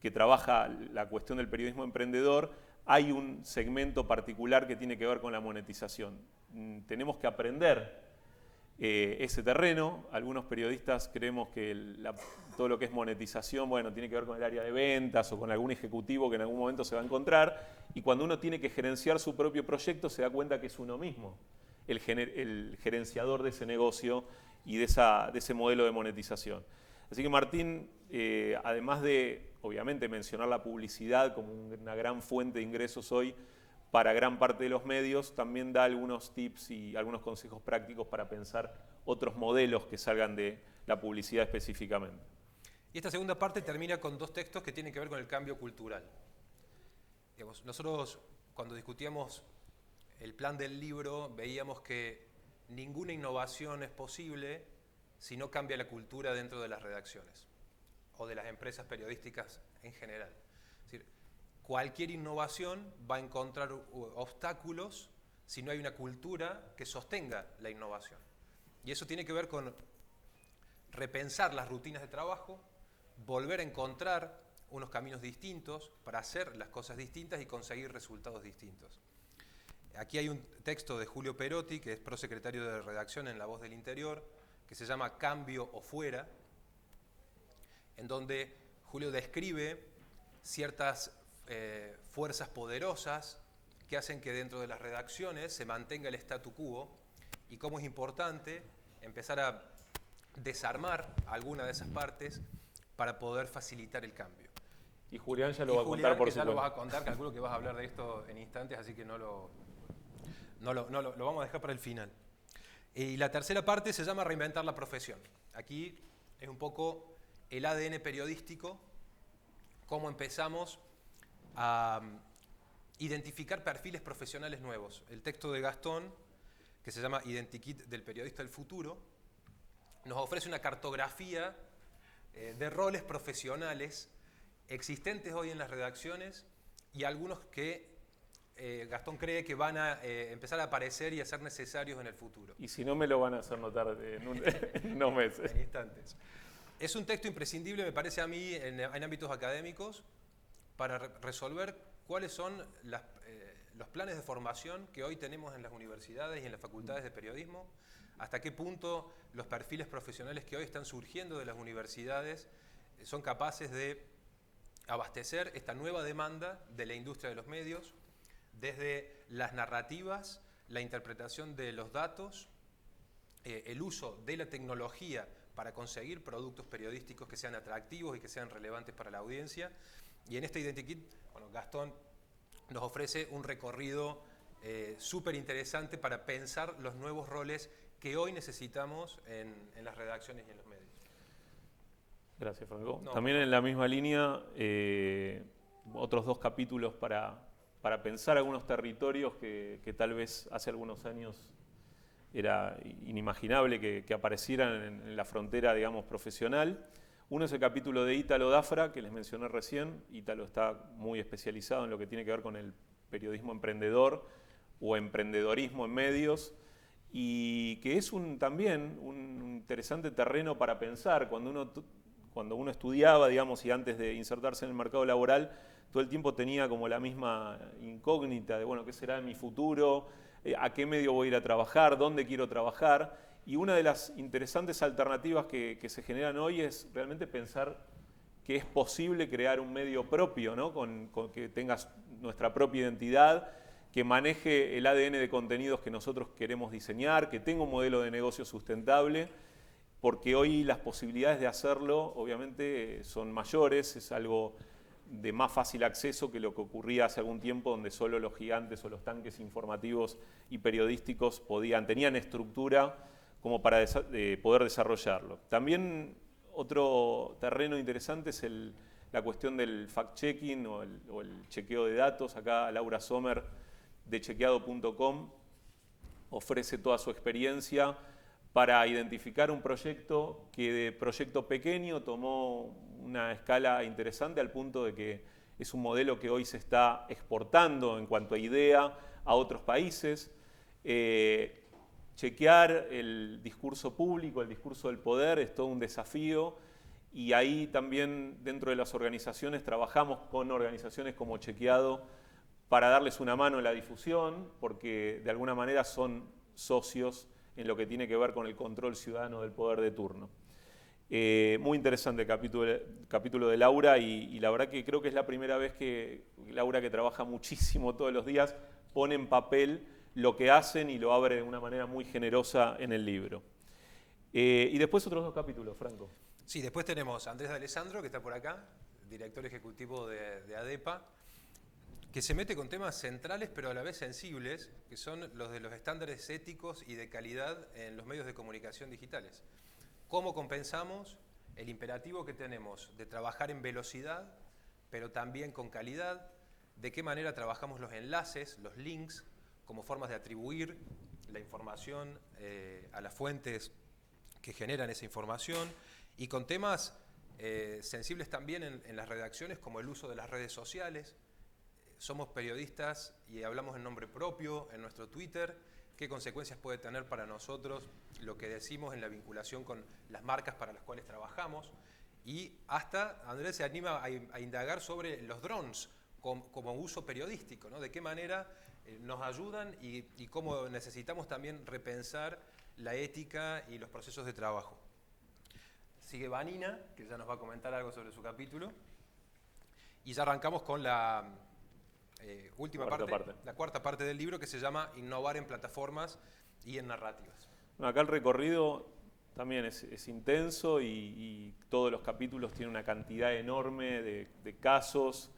que trabaja la cuestión del periodismo emprendedor, hay un segmento particular que tiene que ver con la monetización. Tenemos que aprender ese terreno. Algunos periodistas creemos que todo lo que es monetización, bueno, tiene que ver con el área de ventas o con algún ejecutivo que en algún momento se va a encontrar, y cuando uno tiene que gerenciar su propio proyecto se da cuenta que es uno mismo el gerenciador de ese negocio y de ese modelo de monetización. Así que Martín, además de, obviamente, mencionar la publicidad como una gran fuente de ingresos hoy para gran parte de los medios, también da algunos tips y algunos consejos prácticos para pensar otros modelos que salgan de la publicidad específicamente.
Y esta segunda parte termina con dos textos que tienen que ver con el cambio cultural. Digamos, nosotros, cuando discutíamos el plan del libro, veíamos que ninguna innovación es posible si no cambia la cultura dentro de las redacciones o de las empresas periodísticas en general. Es decir, cualquier innovación va a encontrar obstáculos si no hay una cultura que sostenga la innovación. Y eso tiene que ver con repensar las rutinas de trabajo, volver a encontrar unos caminos distintos para hacer las cosas distintas y conseguir resultados distintos. Aquí hay un texto de Julio Perotti, que es prosecretario de redacción en La Voz del Interior, que se llama Cambio o Fuera, en donde Julio describe ciertas fuerzas poderosas que hacen que dentro de las redacciones se mantenga el statu quo y cómo es importante empezar a desarmar alguna de esas partes para poder facilitar el cambio.
Y Julián ya lo va a contar por su cuenta.
Ya lo vas a contar, calculo que vas a hablar de esto en instantes, así que no lo vamos a dejar para el final. Y la tercera parte se llama Reinventar la profesión. Aquí es un poco el ADN periodístico, cómo empezamos a identificar perfiles profesionales nuevos. El texto de Gastón, que se llama Identikit del periodista del futuro, nos ofrece una cartografía de roles profesionales existentes hoy en las redacciones y algunos que Gastón cree que van a empezar a aparecer y a ser necesarios en el futuro.
Y si no, me lo van a hacer notar en unos meses.
En instantes. Es un texto imprescindible, me parece a mí, en ámbitos académicos, para resolver cuáles son los planes de formación que hoy tenemos en las universidades y en las facultades de periodismo, hasta qué punto los perfiles profesionales que hoy están surgiendo de las universidades son capaces de abastecer esta nueva demanda de la industria de los medios, desde las narrativas, la interpretación de los datos, el uso de la tecnología para conseguir productos periodísticos que sean atractivos y que sean relevantes para la audiencia. Y en este Identikit, bueno, Gastón nos ofrece un recorrido súper interesante para pensar los nuevos roles que hoy necesitamos en las redacciones y en los medios.
Gracias, Franco.
No,
También en la misma línea, otros dos capítulos para pensar algunos territorios que tal vez hace algunos años era inimaginable que aparecieran en la frontera, digamos, profesional. Uno es el capítulo de Ítalo Dafra, que les mencioné recién. Ítalo está muy especializado en lo que tiene que ver con el periodismo emprendedor o emprendedorismo en medios, y que es también un interesante terreno para pensar. Cuando uno estudiaba, digamos, y antes de insertarse en el mercado laboral, todo el tiempo tenía como la misma incógnita de, bueno, ¿qué será de mi futuro? ¿A qué medio voy a ir a trabajar? ¿Dónde quiero trabajar? Y una de las interesantes alternativas que se generan hoy es realmente pensar que es posible crear un medio propio, ¿no? con que tengas nuestra propia identidad, que maneje el ADN de contenidos que nosotros queremos diseñar, que tenga un modelo de negocio sustentable, porque hoy las posibilidades de hacerlo obviamente son mayores, es algo de más fácil acceso que lo que ocurría hace algún tiempo, donde solo los gigantes o los tanques informativos y periodísticos tenían estructura como para poder desarrollarlo. También otro terreno interesante es la cuestión del fact-checking o el chequeo de datos. Acá Laura Sommer de chequeado.com ofrece toda su experiencia para identificar un proyecto que de proyecto pequeño tomó una escala interesante al punto de que es un modelo que hoy se está exportando en cuanto a idea a otros países. Chequear el discurso público, el discurso del poder es todo un desafío y ahí también dentro de las organizaciones trabajamos con organizaciones como Chequeado para darles una mano en la difusión porque de alguna manera son socios en lo que tiene que ver con el control ciudadano del poder de turno. Muy interesante el capítulo de Laura y la verdad que creo que es la primera vez que Laura, que trabaja muchísimo todos los días, pone en papel lo que hacen y lo abre de una manera muy generosa en el libro. Y después otros 2 capítulos, Franco.
Sí, después tenemos a Andrés de Alessandro, que está por acá, director ejecutivo de ADEPA, que se mete con temas centrales pero a la vez sensibles, que son los de los estándares éticos y de calidad en los medios de comunicación digitales. ¿Cómo compensamos el imperativo que tenemos de trabajar en velocidad, pero también con calidad? ¿De qué manera trabajamos los enlaces, los links, como formas de atribuir la información a las fuentes que generan esa información? Y con temas sensibles también en las redacciones, como el uso de las redes sociales. Somos periodistas y hablamos en nombre propio en nuestro Twitter. ¿Qué consecuencias puede tener para nosotros lo que decimos en la vinculación con las marcas para las cuales trabajamos? Y hasta Andrés se anima a indagar sobre los drones como uso periodístico, ¿no? De qué manera nos ayudan y cómo necesitamos también repensar la ética y los procesos de trabajo. Sigue Vanina, que ya nos va a comentar algo sobre su capítulo. Y ya arrancamos con la la cuarta parte del libro, que se llama Innovar en plataformas y en narrativas.
Bueno, acá el recorrido también es intenso y todos los capítulos tienen una cantidad enorme de casos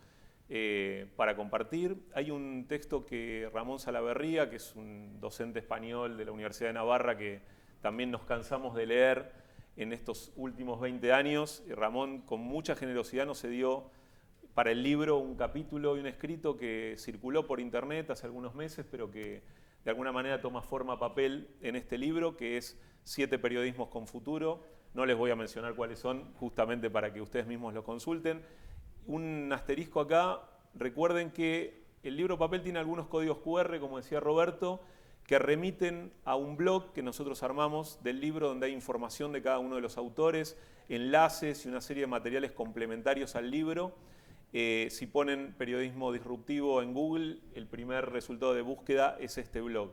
para compartir. Hay un texto que Ramón Salaverría, que es un docente español de la Universidad de Navarra, que también nos cansamos de leer en estos últimos 20 años. Ramón, con mucha generosidad, nos cedió para el libro un capítulo y un escrito que circuló por internet hace algunos meses, pero que de alguna manera toma forma papel en este libro, que es 7 periodismos con futuro. No les voy a mencionar cuáles son, justamente para que ustedes mismos lo consulten. Un asterisco acá, recuerden que el libro papel tiene algunos códigos QR, como decía Roberto, que remiten a un blog que nosotros armamos del libro, donde hay información de cada uno de los autores, enlaces y una serie de materiales complementarios al libro. Si ponen periodismo disruptivo en Google, el primer resultado de búsqueda es este blog.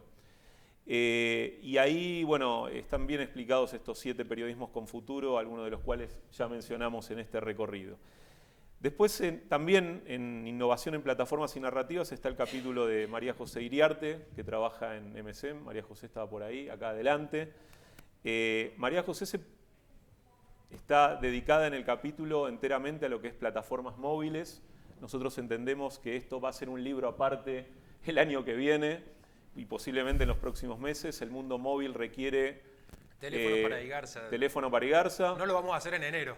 Y ahí, bueno, están bien explicados estos 7 periodismos con futuro, algunos de los cuales ya mencionamos en este recorrido. Después, también en Innovación en Plataformas y Narrativas, está el capítulo de María José Iriarte, que trabaja en MSM. María José estaba por ahí, acá adelante. María José está dedicada en el capítulo enteramente a lo que es plataformas móviles. Nosotros entendemos que esto va a ser un libro aparte el año que viene y posiblemente en los próximos meses. El mundo móvil requiere
teléfono para Igarza.
Teléfono para Igarza.
No lo vamos a hacer en enero.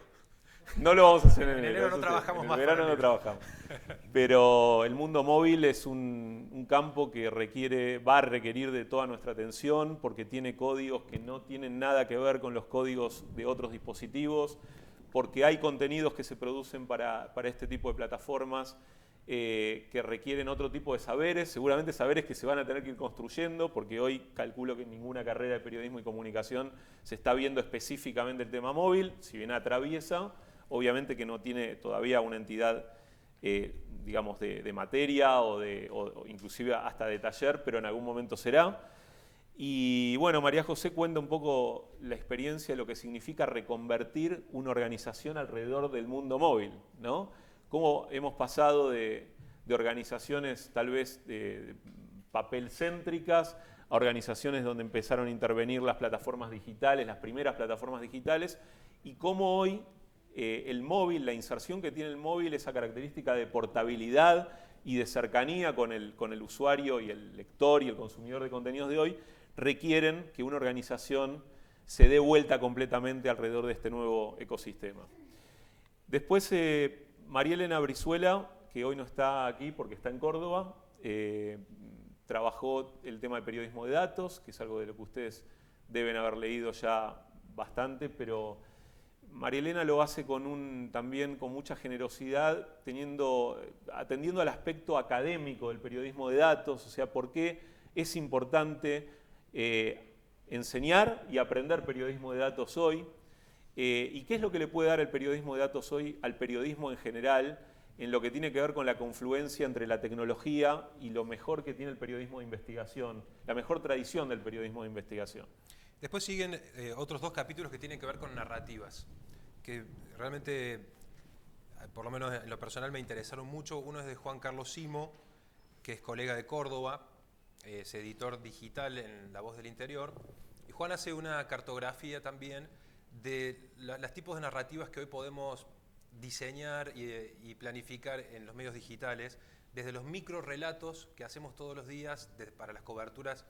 No lo vamos a hacer en enero.
En enero no trabajamos más.
En verano no trabajamos. Pero el mundo móvil es un campo que va a requerir de toda nuestra atención porque tiene códigos que no tienen nada que ver con los códigos de otros dispositivos, porque hay contenidos que se producen para este tipo de plataformas que requieren otro tipo de saberes, seguramente saberes que se van a tener que ir construyendo, porque hoy calculo que en ninguna carrera de periodismo y comunicación se está viendo específicamente el tema móvil, si bien atraviesa. Obviamente que no tiene todavía una entidad digamos, de materia o inclusive hasta de taller, pero en algún momento será. Y bueno, María José cuenta un poco la experiencia de lo que significa reconvertir una organización alrededor del mundo móvil, ¿no? Cómo hemos pasado de organizaciones tal vez de papel céntricas a organizaciones donde empezaron a intervenir las plataformas digitales, las primeras plataformas digitales, y cómo hoy el móvil, la inserción que tiene el móvil, esa característica de portabilidad y de cercanía con el usuario y el lector y el consumidor de contenidos de hoy, requieren que una organización se dé vuelta completamente alrededor de este nuevo ecosistema. Después, María Elena Brizuela, que hoy no está aquí porque está en Córdoba, trabajó el tema de periodismo de datos, que es algo de lo que ustedes deben haber leído ya bastante, pero María Elena lo hace también con mucha generosidad, atendiendo al aspecto académico del periodismo de datos, o sea, por qué es importante enseñar y aprender periodismo de datos hoy, y qué es lo que le puede dar el periodismo de datos hoy al periodismo en general, en lo que tiene que ver con la confluencia entre la tecnología y lo mejor que tiene el periodismo de investigación, la mejor tradición del periodismo de investigación.
Después siguen otros 2 capítulos que tienen que ver con narrativas, que realmente, por lo menos en lo personal, me interesaron mucho. Uno es de Juan Carlos Simo, que es colega de Córdoba, es editor digital en La Voz del Interior. Y Juan hace una cartografía también de los tipos de narrativas que hoy podemos diseñar y planificar en los medios digitales, desde los microrelatos que hacemos todos los días para las coberturas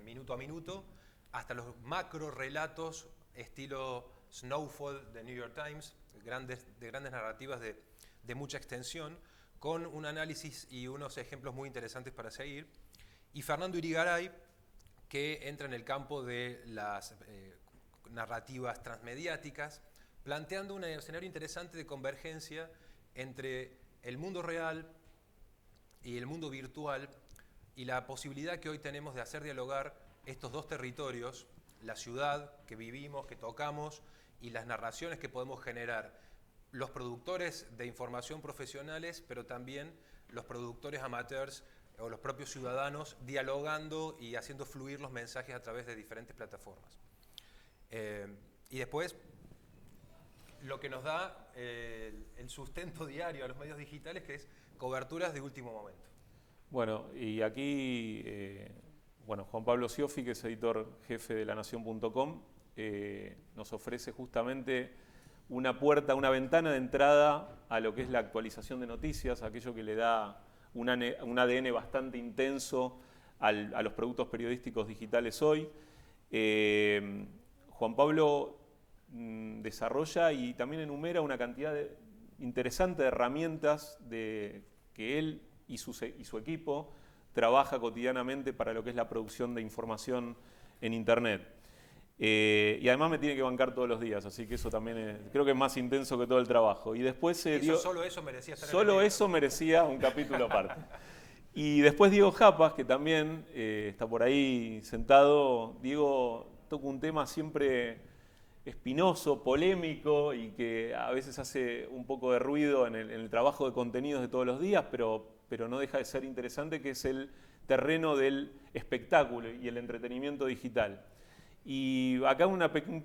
minuto a minuto, hasta los macrorelatos estilo Snowfall de New York Times, de grandes narrativas de mucha extensión, con un análisis y unos ejemplos muy interesantes para seguir. Y Fernando Irigaray, que entra en el campo de las narrativas transmediáticas, planteando un escenario interesante de convergencia entre el mundo real y el mundo virtual, y la posibilidad que hoy tenemos de hacer dialogar estos 2 territorios, la ciudad que vivimos, que tocamos, y las narraciones que podemos generar los productores de información profesionales, pero también los productores amateurs o los propios ciudadanos dialogando y haciendo fluir los mensajes a través de diferentes plataformas. Y después, lo que nos da el sustento diario a los medios digitales, que es coberturas de último momento.
Bueno, y aquí Juan Pablo Scioffi, que es editor jefe de lanación.com, nos ofrece justamente una puerta, una ventana de entrada a lo que es la actualización de noticias, aquello que le da un ADN bastante intenso a los productos periodísticos digitales hoy. Juan Pablo desarrolla y también enumera una cantidad interesante de herramientas que él y su equipo trabaja cotidianamente para lo que es la producción de información en Internet. Y además me tiene que bancar todos los días, así que eso también creo que es más intenso que todo el trabajo. Y después
solo eso merecía estar
solo eso merecía un capítulo aparte. Y después Diego Japas, que también está por ahí sentado. Diego toca un tema siempre espinoso, polémico y que a veces hace un poco de ruido en el trabajo de contenidos de todos los días, pero no deja de ser interesante, que es el terreno del espectáculo y el entretenimiento digital. Y acá un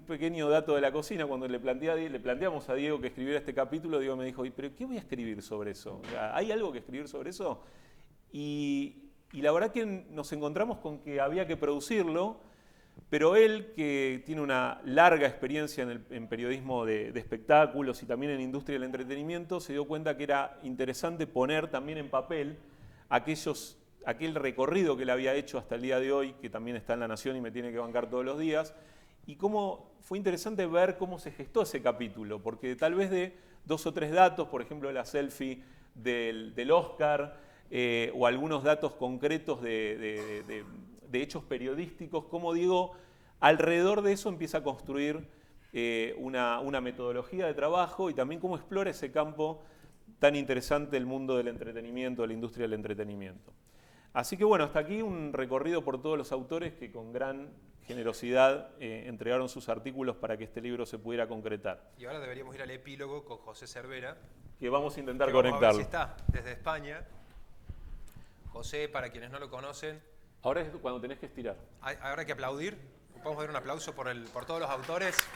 pequeño dato de la cocina: cuando le planteamos a Diego que escribiera este capítulo, Diego me dijo, ¿pero qué voy a escribir sobre eso? ¿Hay algo que escribir sobre eso? Y la verdad que nos encontramos con que había que producirlo, pero él, que tiene una larga experiencia en periodismo de espectáculos y también en industria del entretenimiento, se dio cuenta que era interesante poner también en papel aquel recorrido que él había hecho hasta el día de hoy, que también está en La Nación y me tiene que bancar todos los días, y cómo fue interesante ver cómo se gestó ese capítulo, porque tal vez de 2 o 3 datos, por ejemplo la selfie del Oscar, o algunos datos concretos de hechos periodísticos, como digo, alrededor de eso empieza a construir una metodología de trabajo, y también cómo explora ese campo tan interesante, el mundo del entretenimiento, de la industria del entretenimiento. Así que bueno, hasta aquí un recorrido por todos los autores que generosidad entregaron sus artículos para que este libro se pudiera concretar.
Y ahora deberíamos ir al epílogo con José Cervera.
Que vamos a intentar
Vamos a ver
conectarlo.
si está desde España. José, para quienes no lo conocen,
Ahora es cuando tenés que estirar.
ahora hay que aplaudir. Podemos dar un aplauso por todos los autores.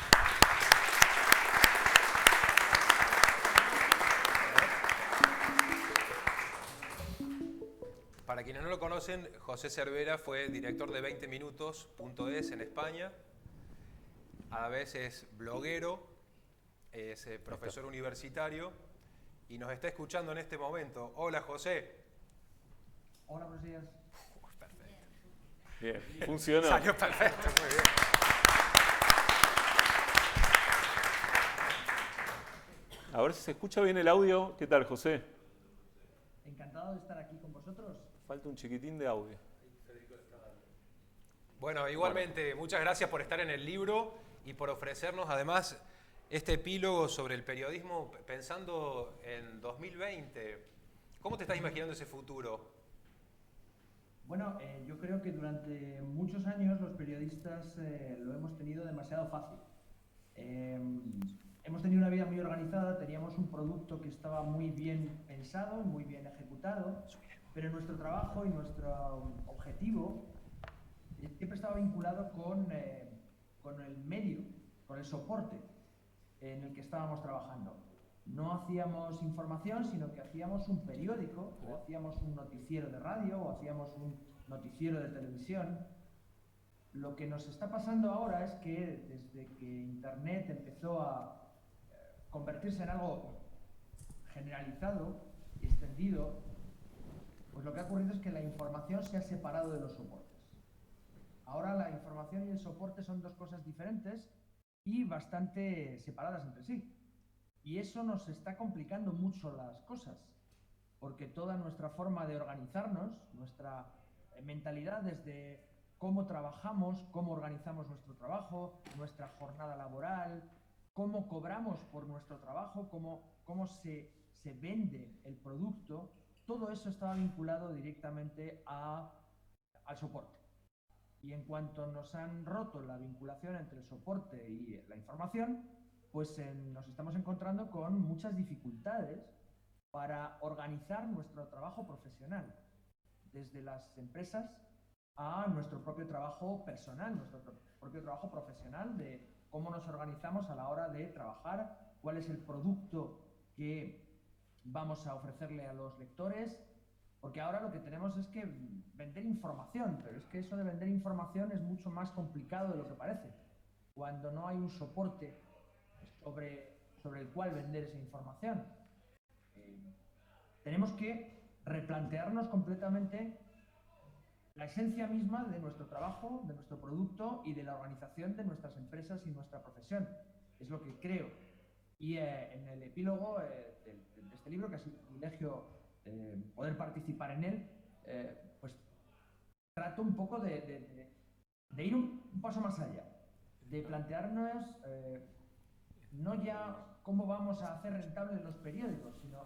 Para quienes no lo conocen, José Cervera fue director de 20minutos.es en España. A la vez es bloguero, es profesor universitario y nos está escuchando en este momento. Hola, José.
Hola, buenos días.
Perfecto.
Bien, funcionó.
Salió perfecto, muy bien.
A ver si se escucha bien el audio. ¿Qué tal, José?
Encantado de estar aquí con vosotros.
Falta un chiquitín de audio.
Bueno, igualmente, muchas gracias por estar en el libro y por ofrecernos además este epílogo sobre el periodismo pensando en 2020. ¿Cómo te estás imaginando ese futuro?
Bueno, yo creo que durante muchos años los periodistas lo hemos tenido demasiado fácil. Hemos tenido una vida muy organizada, teníamos un producto que estaba muy bien pensado, muy bien ejecutado, pero nuestro trabajo y nuestro objetivo siempre estaba vinculado con el medio, con el soporte en el que estábamos trabajando. No hacíamos información, sino que hacíamos un periódico, o hacíamos un noticiero de radio, o hacíamos un noticiero de televisión. Lo que nos está pasando ahora es que desde que Internet empezó a convertirse en algo generalizado y extendido, pues lo que ha ocurrido es que la información se ha separado de los soportes. Ahora la información y el soporte son dos cosas diferentes y bastante separadas entre sí. Y eso nos está complicando mucho las cosas, porque toda nuestra forma de organizarnos, nuestra mentalidad desde cómo trabajamos, cómo organizamos nuestro trabajo, nuestra jornada laboral, cómo cobramos por nuestro trabajo, cómo se vende el producto, todo eso estaba vinculado directamente al soporte. Y en cuanto nos han roto la vinculación entre el soporte y la información, pues nos estamos encontrando con muchas dificultades para organizar nuestro trabajo profesional, desde las empresas a nuestro propio trabajo personal, nuestro propio trabajo profesional, de cómo nos organizamos a la hora de trabajar, cuál es el producto que vamos a ofrecerle a los lectores, porque ahora lo que tenemos es que vender información, pero es que eso de vender información es mucho más complicado de lo que parece, cuando no hay un soporte sobre el cual vender esa información. Tenemos que replantearnos completamente la esencia misma de nuestro trabajo, de nuestro producto y de la organización de nuestras empresas y nuestra profesión. Es lo que creo. Y en el epílogo de este libro, que ha sido un privilegio poder participar en él, pues trato un poco de ir un paso más allá, de plantearnos no ya cómo vamos a hacer rentables los periódicos, sino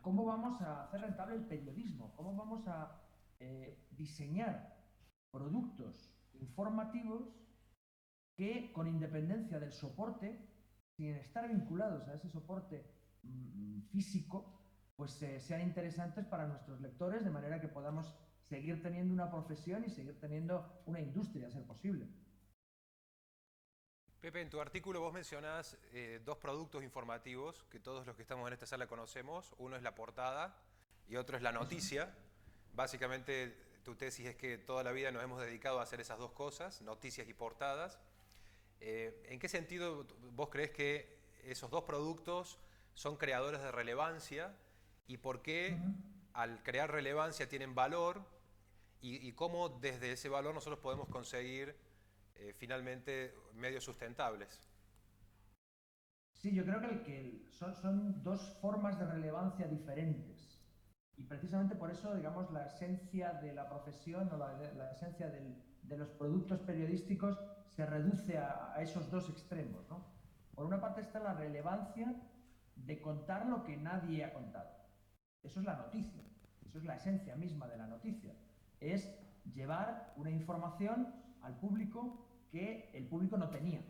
cómo vamos a hacer rentable el periodismo, cómo vamos a diseñar productos informativos que, con independencia del soporte, sin estar vinculados a ese soporte físico, pues sean interesantes para nuestros lectores, de manera que podamos seguir teniendo una profesión y seguir teniendo una industria, a ser posible.
Pepe, en tu artículo vos mencionás dos productos informativos que todos los que estamos en esta sala conocemos. Uno es la portada y otro es la noticia. Básicamente tu tesis es que toda la vida nos hemos dedicado a hacer esas dos cosas, noticias y portadas. ¿En qué sentido vos crees que esos dos productos son creadores de relevancia y por qué al crear relevancia tienen valor y cómo desde ese valor nosotros podemos conseguir finalmente medios sustentables?
Sí, yo creo que son dos formas de relevancia diferentes. Y precisamente por eso, digamos, la esencia de la profesión o la esencia de los productos periodísticos se reduce a esos dos extremos, ¿no? Por una parte está la relevancia de contar lo que nadie ha contado. Eso es la noticia, eso es la esencia misma de la noticia. Es llevar una información al público que el público no tenía.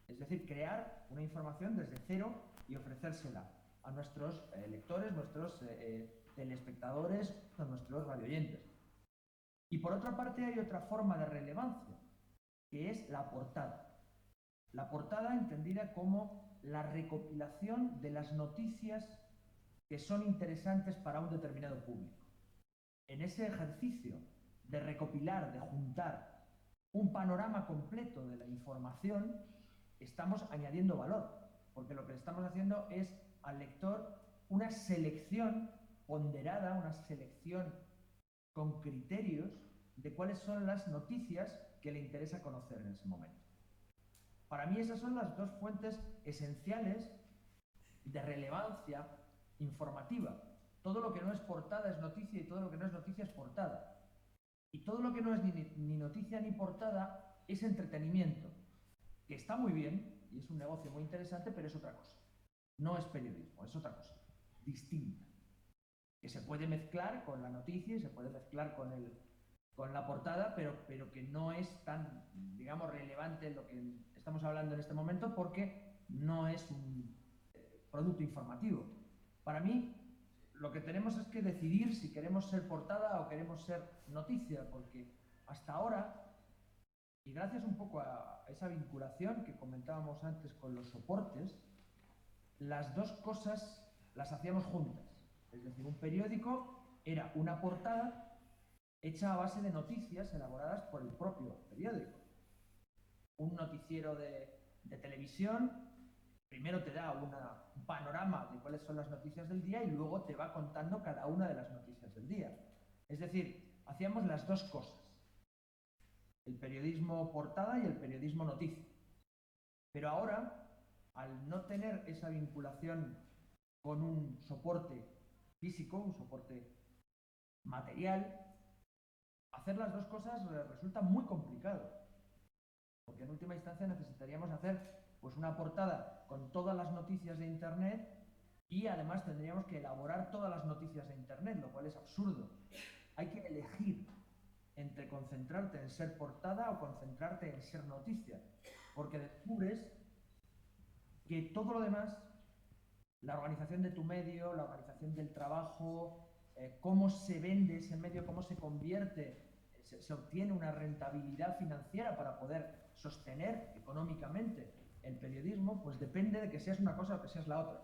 Es decir, crear una información desde cero y ofrecérsela a nuestros lectores, nuestros telespectadores, a nuestros radioyentes. Y por otra parte hay otra forma de relevancia, que es la portada. La portada entendida como la recopilación de las noticias que son interesantes para un determinado público. En ese ejercicio de recopilar, de juntar un panorama completo de la información, estamos añadiendo valor, porque lo que le estamos haciendo es al lector una selección ponderada, una selección con criterios de cuáles son las noticias que le interesa conocer en ese momento. Para mí esas son las dos fuentes esenciales de relevancia informativa. Todo lo que no es portada es noticia y todo lo que no es noticia es portada. Y todo lo que no es ni noticia ni portada es entretenimiento, que está muy bien y es un negocio muy interesante, pero es otra cosa. No es periodismo, es otra cosa, distinta, que se puede mezclar con la noticia y se puede mezclar con la portada, pero que no es tan, digamos, relevante lo que estamos hablando en este momento, porque no es un producto informativo. Para mí, lo que tenemos es que decidir si queremos ser portada o queremos ser noticia, porque hasta ahora, y gracias un poco a esa vinculación que comentábamos antes con los soportes, las dos cosas las hacíamos juntas. Es decir, un periódico era una portada hecha a base de noticias elaboradas por el propio periódico. Un noticiero de televisión primero te da un panorama de cuáles son las noticias del día y luego te va contando cada una de las noticias del día. Es decir, hacíamos las dos cosas. El periodismo portada y el periodismo noticia. Pero ahora, al no tener esa vinculación con un soporte físico, un soporte material, hacer las dos cosas resulta muy complicado. Porque en última instancia necesitaríamos hacer pues una portada con todas las noticias de Internet y además tendríamos que elaborar todas las noticias de Internet, lo cual es absurdo. Hay que elegir entre concentrarte en ser portada o concentrarte en ser noticia, porque descubres que todo lo demás, la organización de tu medio, la organización del trabajo, cómo se vende ese medio, cómo se convierte, se obtiene una rentabilidad financiera para poder sostener económicamente el periodismo, pues depende de que seas una cosa o que seas la otra.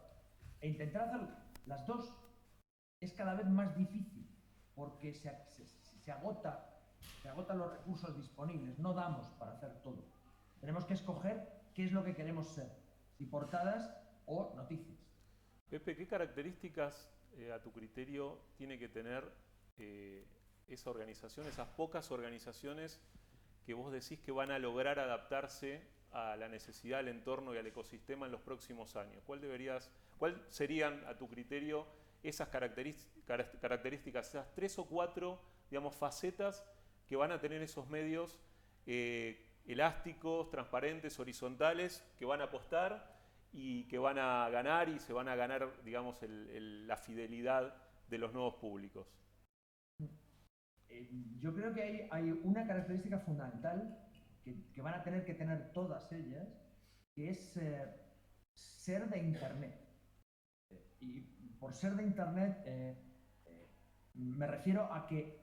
E intentar hacer las dos es cada vez más difícil, porque se agotan los recursos disponibles, no damos para hacer todo. Tenemos que escoger qué es lo que queremos ser, si portadas o noticias.
Pepe, ¿qué características a tu criterio tiene que tener esa organización, esas pocas organizaciones que vos decís que van a lograr adaptarse a la necesidad del entorno y al ecosistema en los próximos años? ¿Cuál serían, a tu criterio, esas características, esas 3 o 4, digamos, facetas que van a tener esos medios elásticos, transparentes, horizontales, que van a apostar y que van a ganar y se van a ganar, digamos, la fidelidad de los nuevos públicos?
Yo creo que hay una característica fundamental que van a tener que tener todas ellas, que es ser de Internet. Y por ser de Internet me refiero a que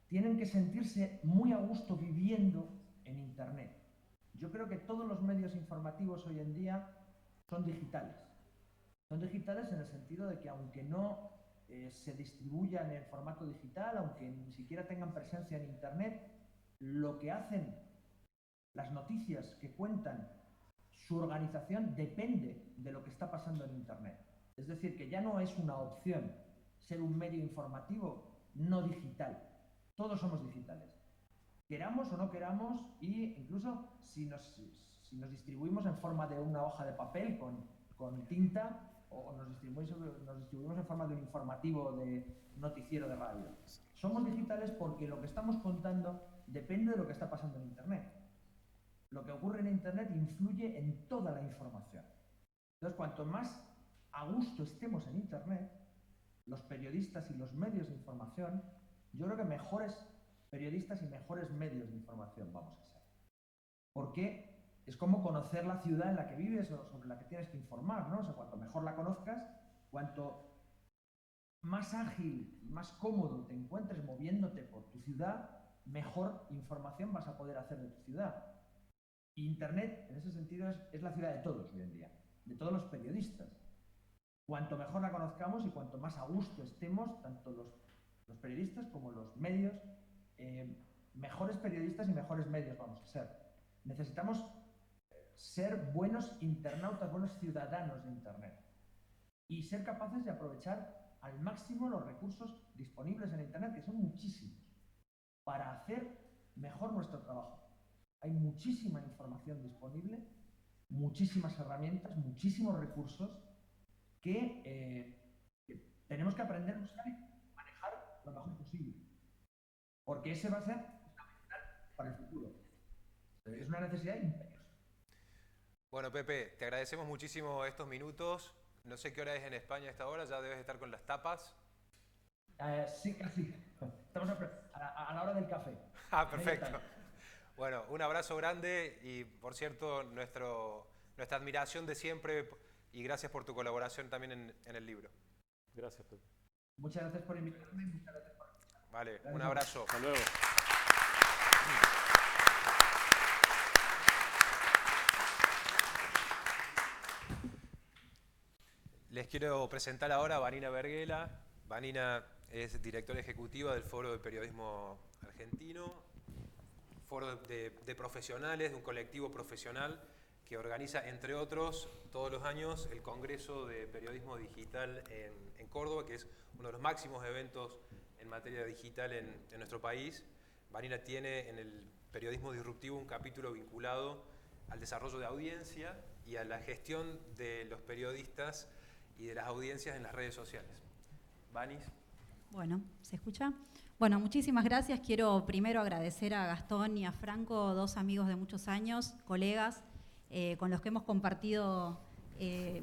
tienen que sentirse muy a gusto viviendo en Internet. Yo creo que todos los medios informativos hoy en día son digitales. Son digitales en el sentido de que aunque no se distribuyan en formato digital, aunque ni siquiera tengan presencia en Internet, lo que hacen las noticias que cuentan su organización depende de lo que está pasando en Internet. Es decir, que ya no es una opción ser un medio informativo no digital. Todos somos digitales. Queramos o no queramos, y incluso si nos distribuimos en forma de una hoja de papel con tinta, o nos distribuimos en forma de un informativo de noticiero de radio. Somos digitales porque lo que estamos contando depende de lo que está pasando en Internet. Lo que ocurre en Internet influye en toda la información. Entonces, cuanto más a gusto estemos en Internet, los periodistas y los medios de información, yo creo que mejores periodistas y mejores medios de información vamos a ser. porque es como conocer la ciudad en la que vives o sobre la que tienes que informar, ¿no? O sea, cuanto mejor la conozcas, cuanto más ágil, más cómodo te encuentres moviéndote por tu ciudad, mejor información vas a poder hacer de tu ciudad. Internet, en ese sentido, es la ciudad de todos hoy en día, de todos los periodistas. Cuanto mejor la conozcamos y cuanto más a gusto estemos, tanto los periodistas como los medios, mejores periodistas y mejores medios vamos a ser. Necesitamos ser buenos internautas, buenos ciudadanos de Internet y ser capaces de aprovechar al máximo los recursos disponibles en Internet, que son muchísimos, para hacer mejor nuestro trabajo. Hay muchísima información disponible, muchísimas herramientas, muchísimos recursos que tenemos que aprender a usar y manejar lo mejor posible. Porque ese va a ser fundamental para el futuro. Es una necesidad imperiosa.
Bueno, Pepe, te agradecemos muchísimo estos minutos. No sé qué hora es en España a esta hora, ya debes estar con las tapas.
Sí, casi. Estamos a la hora del café.
Ah, perfecto. Bueno, un abrazo grande y, por cierto, nuestra admiración de siempre y gracias por tu colaboración también en el libro.
Gracias, Pepe.
Muchas gracias por invitarme y muchas gracias por...
Vale,
Gracias.
un abrazo.
Hasta luego.
Les quiero presentar ahora a Vanina Berghela. Vanina es directora ejecutiva del Foro de Periodismo Argentino, foro de profesionales, de un colectivo profesional que organiza, entre otros, todos los años el Congreso de Periodismo Digital en Córdoba, que es uno de los máximos eventos en materia digital en nuestro país. Vanina tiene en el periodismo disruptivo un capítulo vinculado al desarrollo de audiencia y a la gestión de los periodistas y de las audiencias en las redes sociales. Vanis.
Bueno, ¿se escucha? Bueno, muchísimas gracias. Quiero primero agradecer a Gastón y a Franco, dos amigos de muchos años, colegas, con los que hemos compartido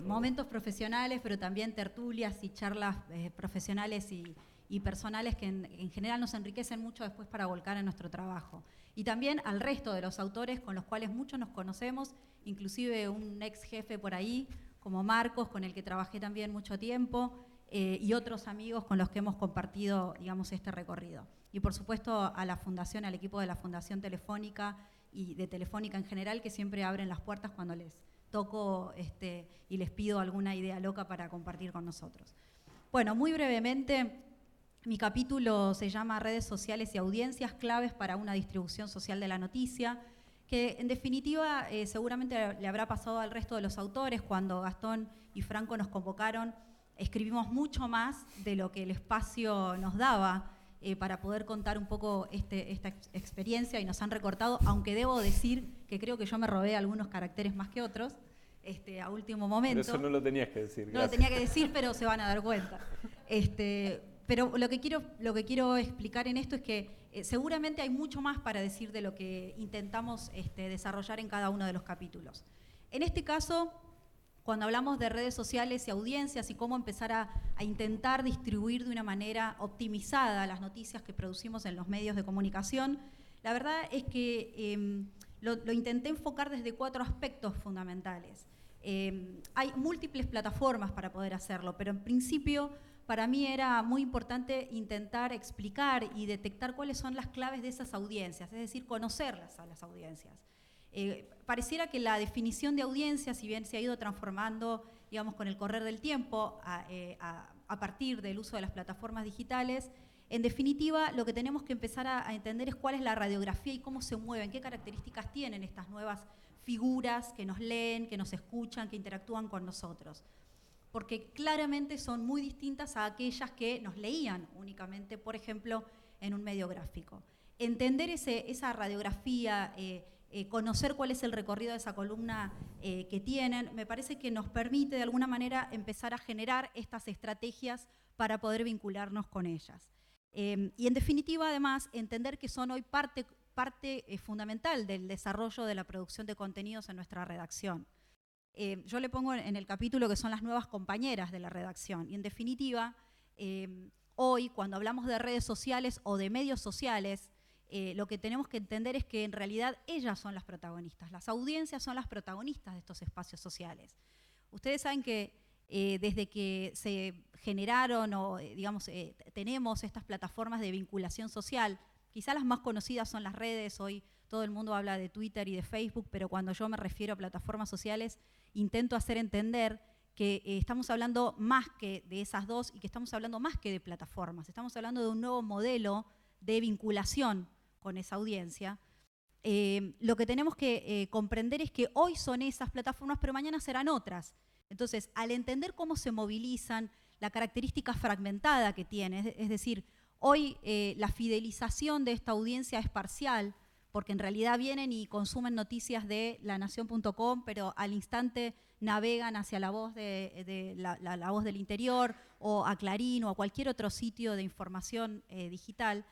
momentos profesionales, pero también tertulias y charlas profesionales y personales que en general nos enriquecen mucho después para volcar en nuestro trabajo. Y también al resto de los autores con los cuales muchos nos conocemos, inclusive un ex jefe por ahí, como Marcos, con el que trabajé también mucho tiempo, y otros amigos con los que hemos compartido, digamos, este recorrido. Y por supuesto a la Fundación, al equipo de la Fundación Telefónica y de Telefónica en general, que siempre abren las puertas cuando les toco y les pido alguna idea loca para compartir con nosotros. Bueno, muy brevemente, mi capítulo se llama Redes sociales y audiencias, claves para una distribución social de la noticia, que en definitiva seguramente le habrá pasado al resto de los autores. Cuando Gastón y Franco nos convocaron, escribimos mucho más de lo que el espacio nos daba para poder contar un poco esta experiencia, y nos han recortado, aunque debo decir que creo que yo me robé algunos caracteres más que otros a último momento.
Pero eso no lo tenías que decir.
No lo tenía que decir, pero se van a dar cuenta. Pero lo que quiero explicar en esto es que seguramente hay mucho más para decir de lo que intentamos desarrollar en cada uno de los capítulos. En este caso, cuando hablamos de redes sociales y audiencias y cómo empezar a intentar distribuir de una manera optimizada las noticias que producimos en los medios de comunicación, la verdad es que lo intenté enfocar desde 4 aspectos fundamentales. Hay múltiples plataformas para poder hacerlo, pero en principio para mí era muy importante intentar explicar y detectar cuáles son las claves de esas audiencias, es decir, conocerlas a las audiencias. Pareciera que la definición de audiencia, si bien se ha ido transformando, digamos, con el correr del tiempo a partir del uso de las plataformas digitales, en definitiva lo que tenemos que empezar a entender es cuál es la radiografía y cómo se mueven, qué características tienen estas nuevas figuras que nos leen, que nos escuchan, que interactúan con nosotros. Porque claramente son muy distintas a aquellas que nos leían únicamente, por ejemplo, en un medio gráfico. Entender esa radiografía, conocer cuál es el recorrido de esa columna que tienen, me parece que nos permite de alguna manera empezar a generar estas estrategias para poder vincularnos con ellas. Y en definitiva, además, entender que son hoy parte fundamental del desarrollo de la producción de contenidos en nuestra redacción. Yo le pongo en el capítulo que son las nuevas compañeras de la redacción. Y en definitiva, hoy cuando hablamos de redes sociales o de medios sociales, lo que tenemos que entender es que en realidad ellas son las protagonistas, las audiencias son las protagonistas de estos espacios sociales. Ustedes saben que desde que se generaron o digamos tenemos estas plataformas de vinculación social, quizá las más conocidas son las redes, hoy todo el mundo habla de Twitter y de Facebook, pero cuando yo me refiero a plataformas sociales intento hacer entender que estamos hablando más que de esas dos y que estamos hablando más que de plataformas, estamos hablando de un nuevo modelo de vinculación con esa audiencia. Lo que tenemos que comprender es que hoy son esas plataformas, pero mañana serán otras. Entonces, al entender cómo se movilizan, la característica fragmentada que tiene, es decir, hoy la fidelización de esta audiencia es parcial, porque en realidad vienen y consumen noticias de lanación.com, pero al instante navegan hacia la voz, la voz del interior, o a Clarín, o a cualquier otro sitio de información digital,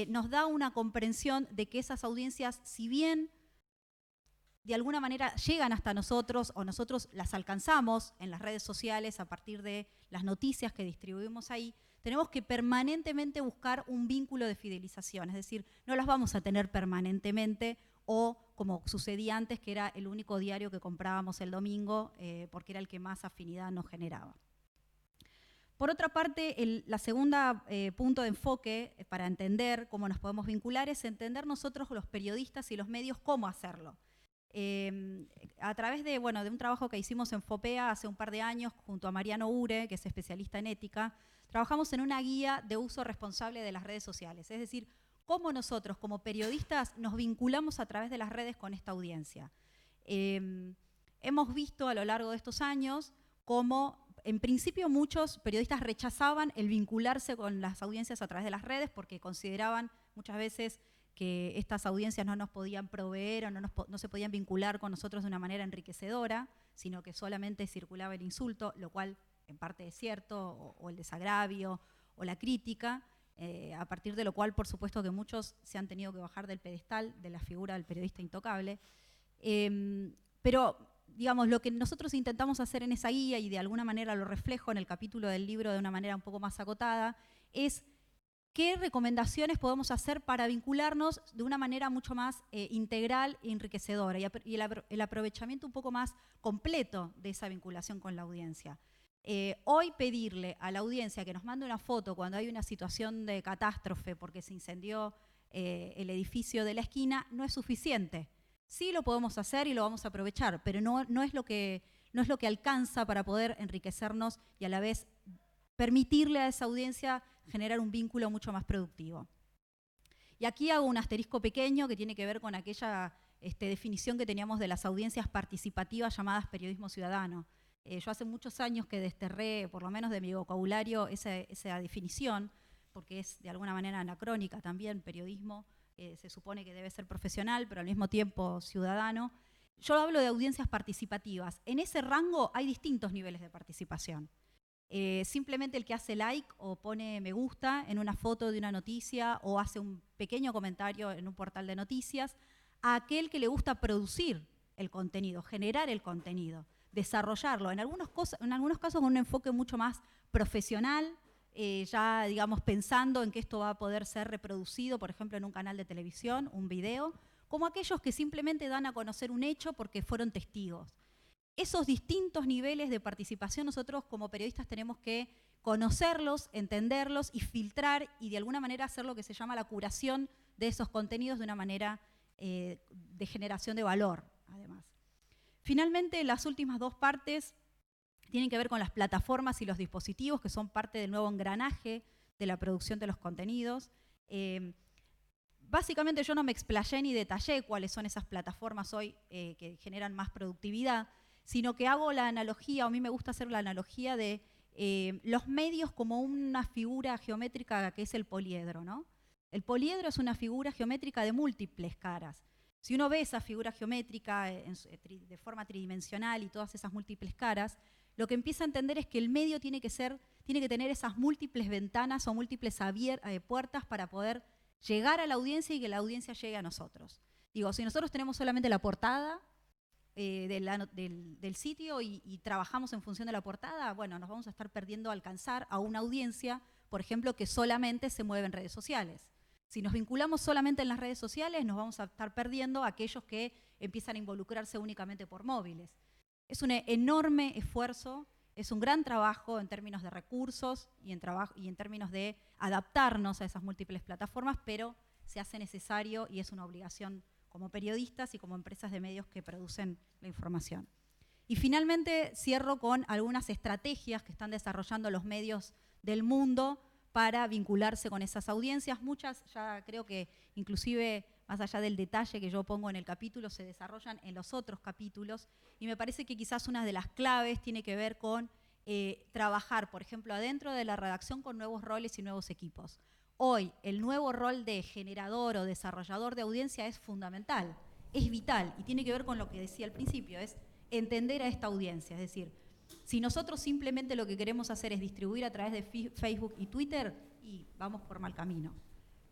nos da una comprensión de que esas audiencias, si bien de alguna manera llegan hasta nosotros o nosotros las alcanzamos en las redes sociales a partir de las noticias que distribuimos ahí, tenemos que permanentemente buscar un vínculo de fidelización, es decir, no las vamos a tener permanentemente o como sucedía antes, que era el único diario que comprábamos el domingo porque era el que más afinidad nos generaba. Por otra parte, la segunda punto de enfoque para entender cómo nos podemos vincular es entender nosotros los periodistas y los medios cómo hacerlo. A través de un trabajo que hicimos en FOPEA hace un par de años junto a Mariano Ure, que es especialista en ética, trabajamos en una guía de uso responsable de las redes sociales, es decir, cómo nosotros como periodistas nos vinculamos a través de las redes con esta audiencia. Hemos visto a lo largo de estos años cómo en principio muchos periodistas rechazaban el vincularse con las audiencias a través de las redes porque consideraban muchas veces que estas audiencias no nos podían proveer o no se podían vincular con nosotros de una manera enriquecedora, sino que solamente circulaba el insulto, lo cual en parte es cierto, o el desagravio, o la crítica, a partir de lo cual, por supuesto, que muchos se han tenido que bajar del pedestal de la figura del periodista intocable. Pero, digamos, lo que nosotros intentamos hacer en esa guía, y de alguna manera lo reflejo en el capítulo del libro de una manera un poco más acotada, es ¿qué recomendaciones podemos hacer para vincularnos de una manera mucho más integral e enriquecedora y el aprovechamiento un poco más completo de esa vinculación con la audiencia? Hoy pedirle a la audiencia que nos mande una foto cuando hay una situación de catástrofe porque se incendió el edificio de la esquina no es suficiente. Sí lo podemos hacer y lo vamos a aprovechar, pero no es lo que alcanza para poder enriquecernos y a la vez permitirle a esa audiencia generar un vínculo mucho más productivo. Y aquí hago un asterisco pequeño que tiene que ver con aquella definición que teníamos de las audiencias participativas llamadas periodismo ciudadano. Yo hace muchos años que desterré, por lo menos de mi vocabulario, esa definición, porque es de alguna manera anacrónica también. Periodismo se supone que debe ser profesional, pero al mismo tiempo ciudadano. Yo hablo de audiencias participativas. En ese rango hay distintos niveles de participación. Simplemente el que hace like o pone me gusta en una foto de una noticia o hace un pequeño comentario en un portal de noticias, a aquel que le gusta producir el contenido, generar el contenido, desarrollarlo, en algunos casos con un enfoque mucho más profesional, ya digamos pensando en que esto va a poder ser reproducido, por ejemplo, en un canal de televisión, un video, como aquellos que simplemente dan a conocer un hecho porque fueron testigos. Esos distintos niveles de participación nosotros como periodistas tenemos que conocerlos, entenderlos y filtrar y de alguna manera hacer lo que se llama la curación de esos contenidos de una manera de generación de valor, además. Finalmente, las últimas dos partes tienen que ver con las plataformas y los dispositivos que son parte del nuevo engranaje de la producción de los contenidos. Básicamente yo no me explayé ni detallé cuáles son esas plataformas hoy que generan más productividad, sino que hago la analogía, o a mí me gusta hacer la analogía de los medios como una figura geométrica que es el poliedro, ¿no? El poliedro es una figura geométrica de múltiples caras. Si uno ve esa figura geométrica de forma tridimensional y todas esas múltiples caras, lo que empieza a entender es que el medio tiene que tener esas múltiples ventanas o múltiples puertas para poder llegar a la audiencia y que la audiencia llegue a nosotros. Digo, si nosotros tenemos solamente la portada del sitio y trabajamos en función de la portada, bueno, nos vamos a estar perdiendo alcanzar a una audiencia, por ejemplo, que solamente se mueve en redes sociales. Si nos vinculamos solamente en las redes sociales, nos vamos a estar perdiendo a aquellos que empiezan a involucrarse únicamente por móviles. Es un enorme esfuerzo, es un gran trabajo en términos de recursos y en términos de adaptarnos a esas múltiples plataformas, pero se hace necesario y es una obligación como periodistas y como empresas de medios que producen la información. Y finalmente cierro con algunas estrategias que están desarrollando los medios del mundo para vincularse con esas audiencias. Muchas ya creo que inclusive más allá del detalle que yo pongo en el capítulo, se desarrollan en los otros capítulos y me parece que quizás una de las claves tiene que ver con trabajar, por ejemplo, adentro de la redacción con nuevos roles y nuevos equipos. Hoy el nuevo rol de generador o desarrollador de audiencia es fundamental, es vital y tiene que ver con lo que decía al principio, es entender a esta audiencia, es decir, si nosotros simplemente lo que queremos hacer es distribuir a través de Facebook y Twitter, y vamos por mal camino.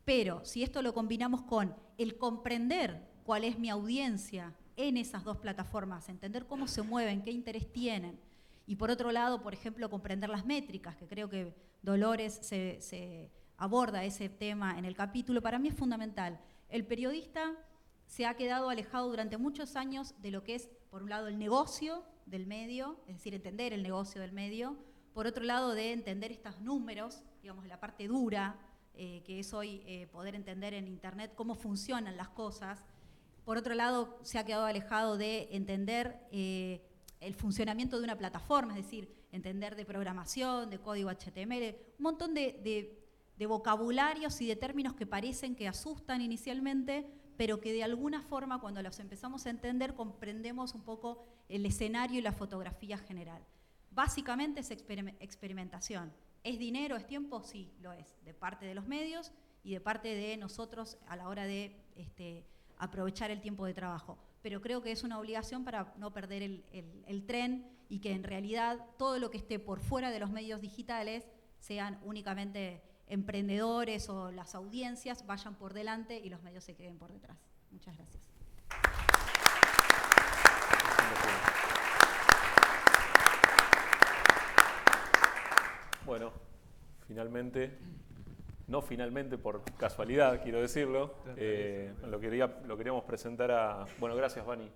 Pero si esto lo combinamos con el comprender cuál es mi audiencia en esas dos plataformas, entender cómo se mueven, qué interés tienen, y por otro lado, por ejemplo, comprender las métricas, que creo que Dolores se aborda ese tema en el capítulo, para mí es fundamental. El periodista se ha quedado alejado durante muchos años de lo que es, por un lado, el negocio del medio, es decir, entender el negocio del medio, por otro lado, de entender estos números, digamos, la parte dura, que es hoy poder entender en Internet cómo funcionan las cosas. Por otro lado, se ha quedado alejado de entender el funcionamiento de una plataforma, es decir, entender de programación, de código HTML, un montón de vocabularios y de términos que parecen que asustan inicialmente, pero que de alguna forma cuando los empezamos a entender comprendemos un poco el escenario y la fotografía general. Básicamente es experimentación. ¿Es dinero, es tiempo? Sí, lo es, de parte de los medios y de parte de nosotros a la hora de aprovechar el tiempo de trabajo. Pero creo que es una obligación para no perder el tren y que en realidad todo lo que esté por fuera de los medios digitales sean únicamente emprendedores o las audiencias vayan por delante y los medios se queden por detrás. Muchas gracias.
Bueno, finalmente, no finalmente por casualidad, quiero decirlo, lo queríamos presentar a... Bueno, gracias, Vani.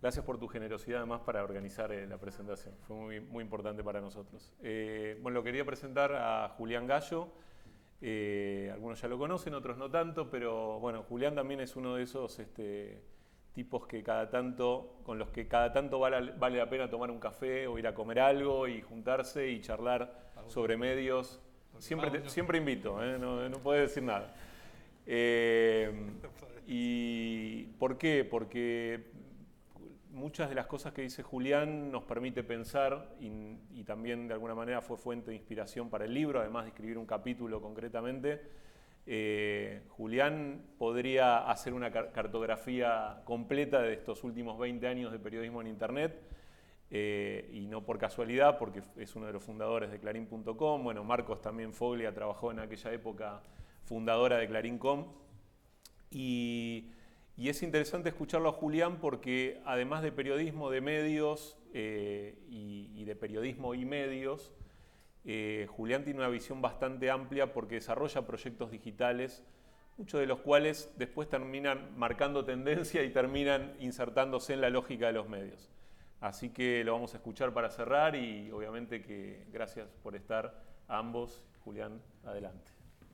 Gracias por tu generosidad además para organizar la presentación, fue muy, muy importante para nosotros. Bueno, lo quería presentar a Julián Gallo, algunos ya lo conocen, otros no tanto, pero bueno, Julián también es uno de esos tipos que con los que cada tanto vale la pena tomar un café o ir a comer algo y juntarse y charlar sobre medios. Siempre invito, no podés decir nada. ¿Y por qué? Porque muchas de las cosas que dice Julián nos permite pensar y también de alguna manera fue fuente de inspiración para el libro, además de escribir un capítulo concretamente. Julián podría hacer una cartografía completa de estos últimos 20 años de periodismo en Internet y no por casualidad, porque es uno de los fundadores de Clarín.com. Bueno, Marcos también Foglia trabajó en aquella época fundadora de Clarín.com y es interesante escucharlo a Julián porque además de periodismo de medios y de periodismo y medios, Julián tiene una visión bastante amplia porque desarrolla proyectos digitales, muchos de los cuales después terminan marcando tendencia y terminan insertándose en la lógica de los medios. Así que lo vamos a escuchar para cerrar y obviamente que gracias por estar a ambos. Julián, adelante.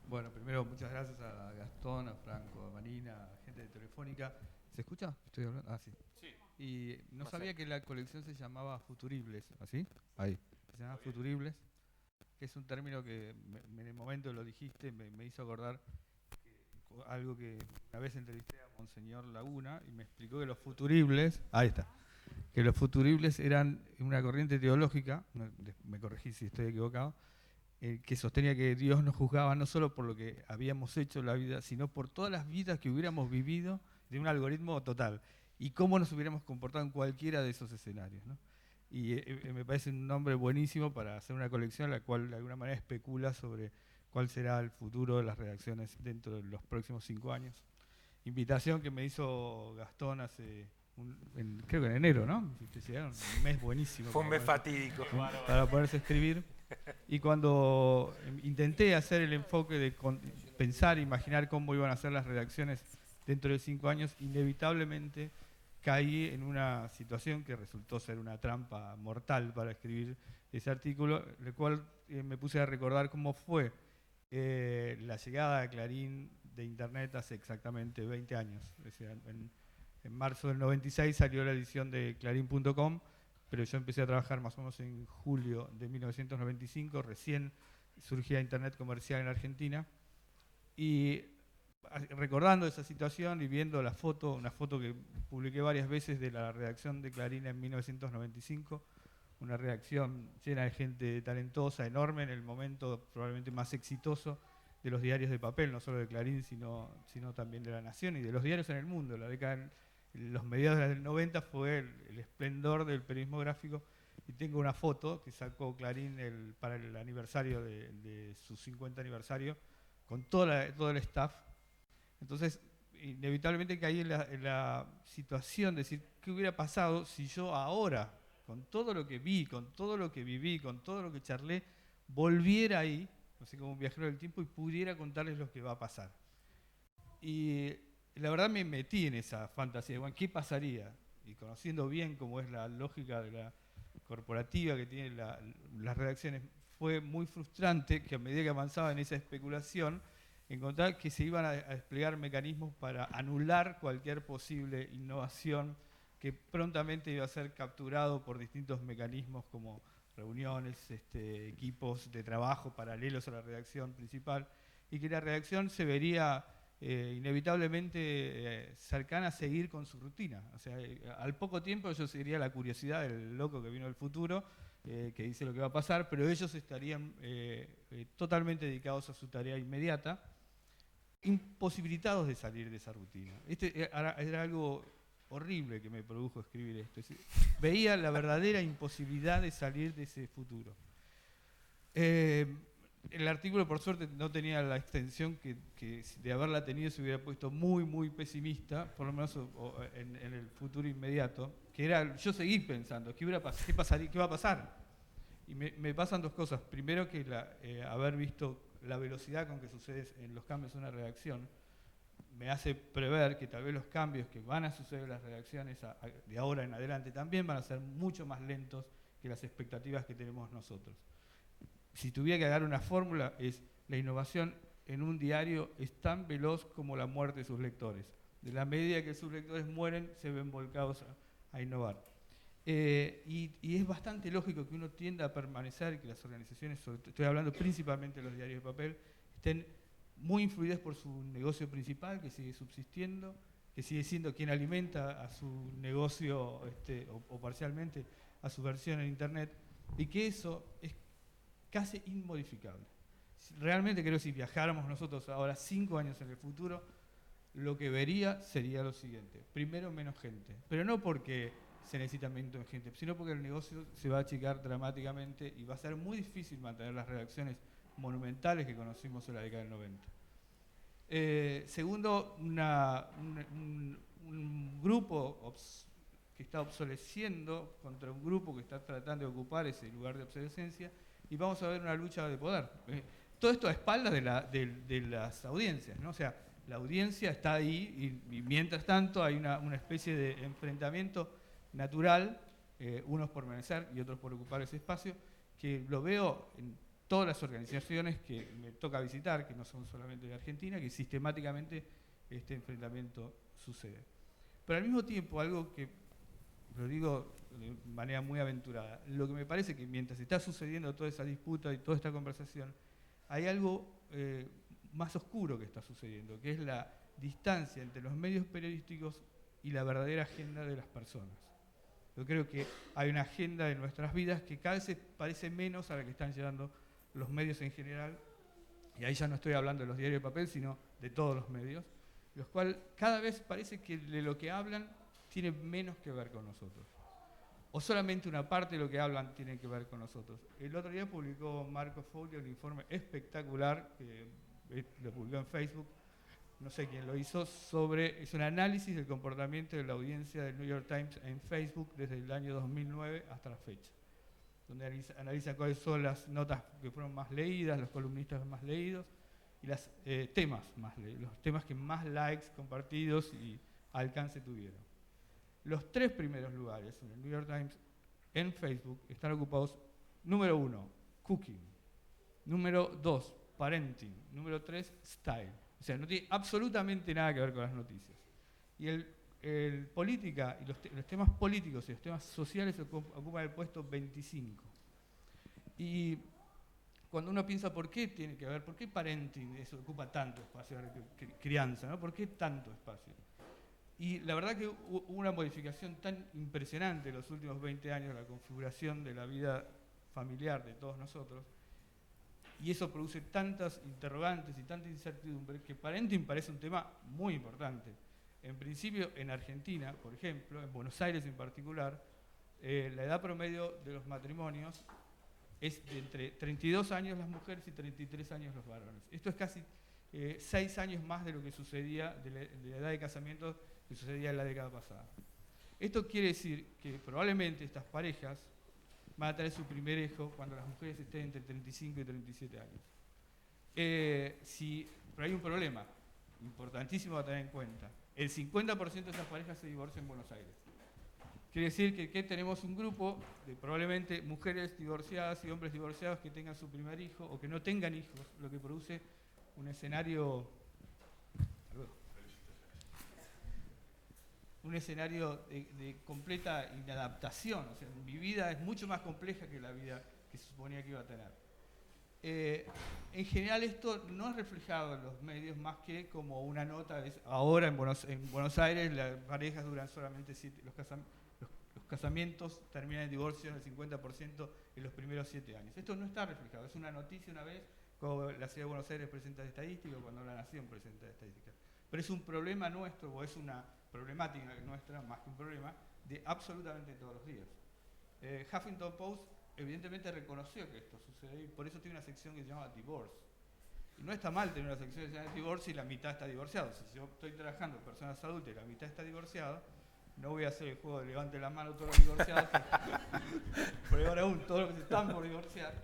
Bueno, primero muchas gracias a Gastón, a Franco, a Marina, a gente de Telefónica. ¿Se escucha? ¿Estoy hablando? Ah, sí. Sí. Y no sabía que la colección se llamaba Futuribles, ¿así? Ahí. Se llama Futuribles, que es un término que en el momento lo dijiste me hizo acordar algo que una vez entrevisté a Monseñor Laguna y me explicó que los futuribles, ahí está, que los futuribles eran una corriente teológica, me corregí si estoy equivocado, que sostenía que Dios nos juzgaba no solo por lo que habíamos hecho en la vida, sino por todas las vidas que hubiéramos vivido de un algoritmo total y cómo nos hubiéramos comportado en cualquiera de esos escenarios, ¿no? Y me parece un nombre buenísimo para hacer una colección la cual de alguna manera especula sobre cuál será el futuro de las redacciones dentro de los próximos 5 años. Invitación que me hizo Gastón hace, creo que en enero, ¿no? Un mes buenísimo.
Fue un mes fatídico.
Para poderse escribir. Y cuando intenté hacer el enfoque de pensar, imaginar cómo iban a ser las redacciones dentro de 5 años, inevitablemente caí en una situación que resultó ser una trampa mortal para escribir ese artículo, el cual me puse a recordar cómo fue la llegada de Clarín de Internet hace exactamente 20 años. Es decir, en marzo del 96 salió la edición de clarín.com, pero yo empecé a trabajar más o menos en julio de 1995, recién surgía Internet comercial en Argentina, y recordando esa situación y viendo la foto, una foto que publiqué varias veces de la redacción de Clarín en 1995, una redacción llena de gente talentosa, enorme, en el momento probablemente más exitoso de los diarios de papel, no solo de Clarín, sino también de La Nación y de los diarios en el mundo. La década, los mediados del 90 fue el esplendor del periodismo gráfico, y tengo una foto que sacó Clarín para el aniversario de su 50 aniversario, con todo el staff. Entonces, inevitablemente caí en la situación de decir, ¿qué hubiera pasado si yo ahora, con todo lo que vi, con todo lo que viví, con todo lo que charlé, volviera ahí, así como un viajero del tiempo, y pudiera contarles lo que va a pasar? Y la verdad me metí en esa fantasía, bueno, ¿qué pasaría? Y conociendo bien cómo es la lógica de la corporativa que tienen las redacciones, fue muy frustrante que a medida que avanzaba en esa especulación, encontrar que se iban a desplegar mecanismos para anular cualquier posible innovación que prontamente iba a ser capturado por distintos mecanismos como reuniones, equipos de trabajo paralelos a la redacción principal, y que la redacción se vería inevitablemente cercana a seguir con su rutina. O sea, al poco tiempo ellos sería la curiosidad del loco que vino del futuro, que dice lo que va a pasar, pero ellos estarían totalmente dedicados a su tarea inmediata, imposibilitados de salir de esa rutina. Era algo horrible que me produjo escribir esto. Veía la verdadera imposibilidad de salir de ese futuro. El artículo, por suerte, no tenía la extensión que de haberla tenido se hubiera puesto muy, muy pesimista, por lo menos en el futuro inmediato, que era yo seguir pensando, ¿qué va a pasar? Y me pasan dos cosas. Primero, que haber visto la velocidad con que sucede en los cambios en una redacción me hace prever que tal vez los cambios que van a suceder en las redacciones de ahora en adelante también van a ser mucho más lentos que las expectativas que tenemos nosotros. Si tuviera que dar una fórmula, es la innovación en un diario es tan veloz como la muerte de sus lectores. De la medida que sus lectores mueren, se ven volcados a innovar. Y es bastante lógico que uno tienda a permanecer, que las organizaciones, estoy hablando principalmente de los diarios de papel, estén muy influidas por su negocio principal, que sigue subsistiendo, que sigue siendo quien alimenta a su negocio o parcialmente a su versión en Internet, y que eso es casi inmodificable. Realmente creo que si viajáramos nosotros ahora 5 años en el futuro, lo que vería sería lo siguiente. Primero, menos gente, pero no porque se necesita menos gente, sino porque el negocio se va a achicar dramáticamente y va a ser muy difícil mantener las redacciones monumentales que conocimos en la década del 90. Segundo, un grupo que está obsoleciendo contra un grupo que está tratando de ocupar ese lugar de obsolescencia, y vamos a ver una lucha de poder. Todo esto a espaldas de las audiencias, ¿no? O sea, la audiencia está ahí y mientras tanto hay una especie de enfrentamiento natural, unos por permanecer y otros por ocupar ese espacio, que lo veo en todas las organizaciones que me toca visitar, que no son solamente de Argentina, que sistemáticamente este enfrentamiento sucede. Pero al mismo tiempo, algo que lo digo de manera muy aventurada, lo que me parece que mientras está sucediendo toda esa disputa y toda esta conversación, hay algo más oscuro que está sucediendo, que es la distancia entre los medios periodísticos y la verdadera agenda de las personas. Yo creo que hay una agenda de nuestras vidas que cada vez parece menos a la que están llevando los medios en general, y ahí ya no estoy hablando de los diarios de papel, sino de todos los medios, los cuales cada vez parece que de lo que hablan tiene menos que ver con nosotros. O solamente una parte de lo que hablan tiene que ver con nosotros. El otro día publicó Marco Foglia un informe espectacular, que lo publicó en Facebook, no sé quién lo hizo, es un análisis del comportamiento de la audiencia del New York Times en Facebook desde el año 2009 hasta la fecha, donde analiza cuáles son las notas que fueron más leídas, los columnistas más leídos, y los temas que más likes, compartidos y alcance tuvieron. Los 3 primeros lugares en el New York Times en Facebook están ocupados: número 1, cooking; número 2, parenting; número 3, style. O sea, no tiene absolutamente nada que ver con las noticias. Y el política y los temas políticos y los temas sociales ocupan el puesto 25. Y cuando uno piensa por qué tiene que ver, por qué parenting eso ocupa tanto espacio, crianza, ¿no? ¿Por qué tanto espacio? Y la verdad que hubo una modificación tan impresionante en los últimos 20 años de la configuración de la vida familiar de todos nosotros, y eso produce tantas interrogantes y tanta incertidumbre, que parenting parece un tema muy importante. En principio, en Argentina, por ejemplo, en Buenos Aires en particular, la edad promedio de los matrimonios es de entre 32 años las mujeres y 33 años los varones. Esto es casi 6 años más de lo que sucedía, de la edad de casamiento que sucedía en la década pasada. Esto quiere decir que probablemente estas parejas van a tener su primer hijo cuando las mujeres estén entre 35 y 37 años. Pero hay un problema importantísimo a tener en cuenta. El 50% de esas parejas se divorcian en Buenos Aires. Quiere decir que tenemos un grupo de probablemente mujeres divorciadas y hombres divorciados que tengan su primer hijo o que no tengan hijos, lo que produce un escenario de completa inadaptación. O sea, mi vida es mucho más compleja que la vida que se suponía que iba a tener. En general esto no es reflejado en los medios más que como una nota. Ahora en Buenos Aires las parejas duran solamente 7, los casamientos terminan en divorcio en el 50% en los primeros 7 años. Esto no está reflejado, es una noticia una vez, como la Ciudad de Buenos Aires presenta estadísticas, cuando la Nación presenta estadísticas. Pero es un problema nuestro, o es una problemática nuestra, más que un problema, de absolutamente todos los días. Huffington Post evidentemente reconoció que esto sucede y por eso tiene una sección que se llama Divorce. Y no está mal tener una sección que se llama Divorce y la mitad está divorciada. Si yo estoy trabajando con personas adultas y la mitad está divorciada, no voy a hacer el juego de levante la mano todos los divorciados, pero ahora aún todos los que se están por divorciar.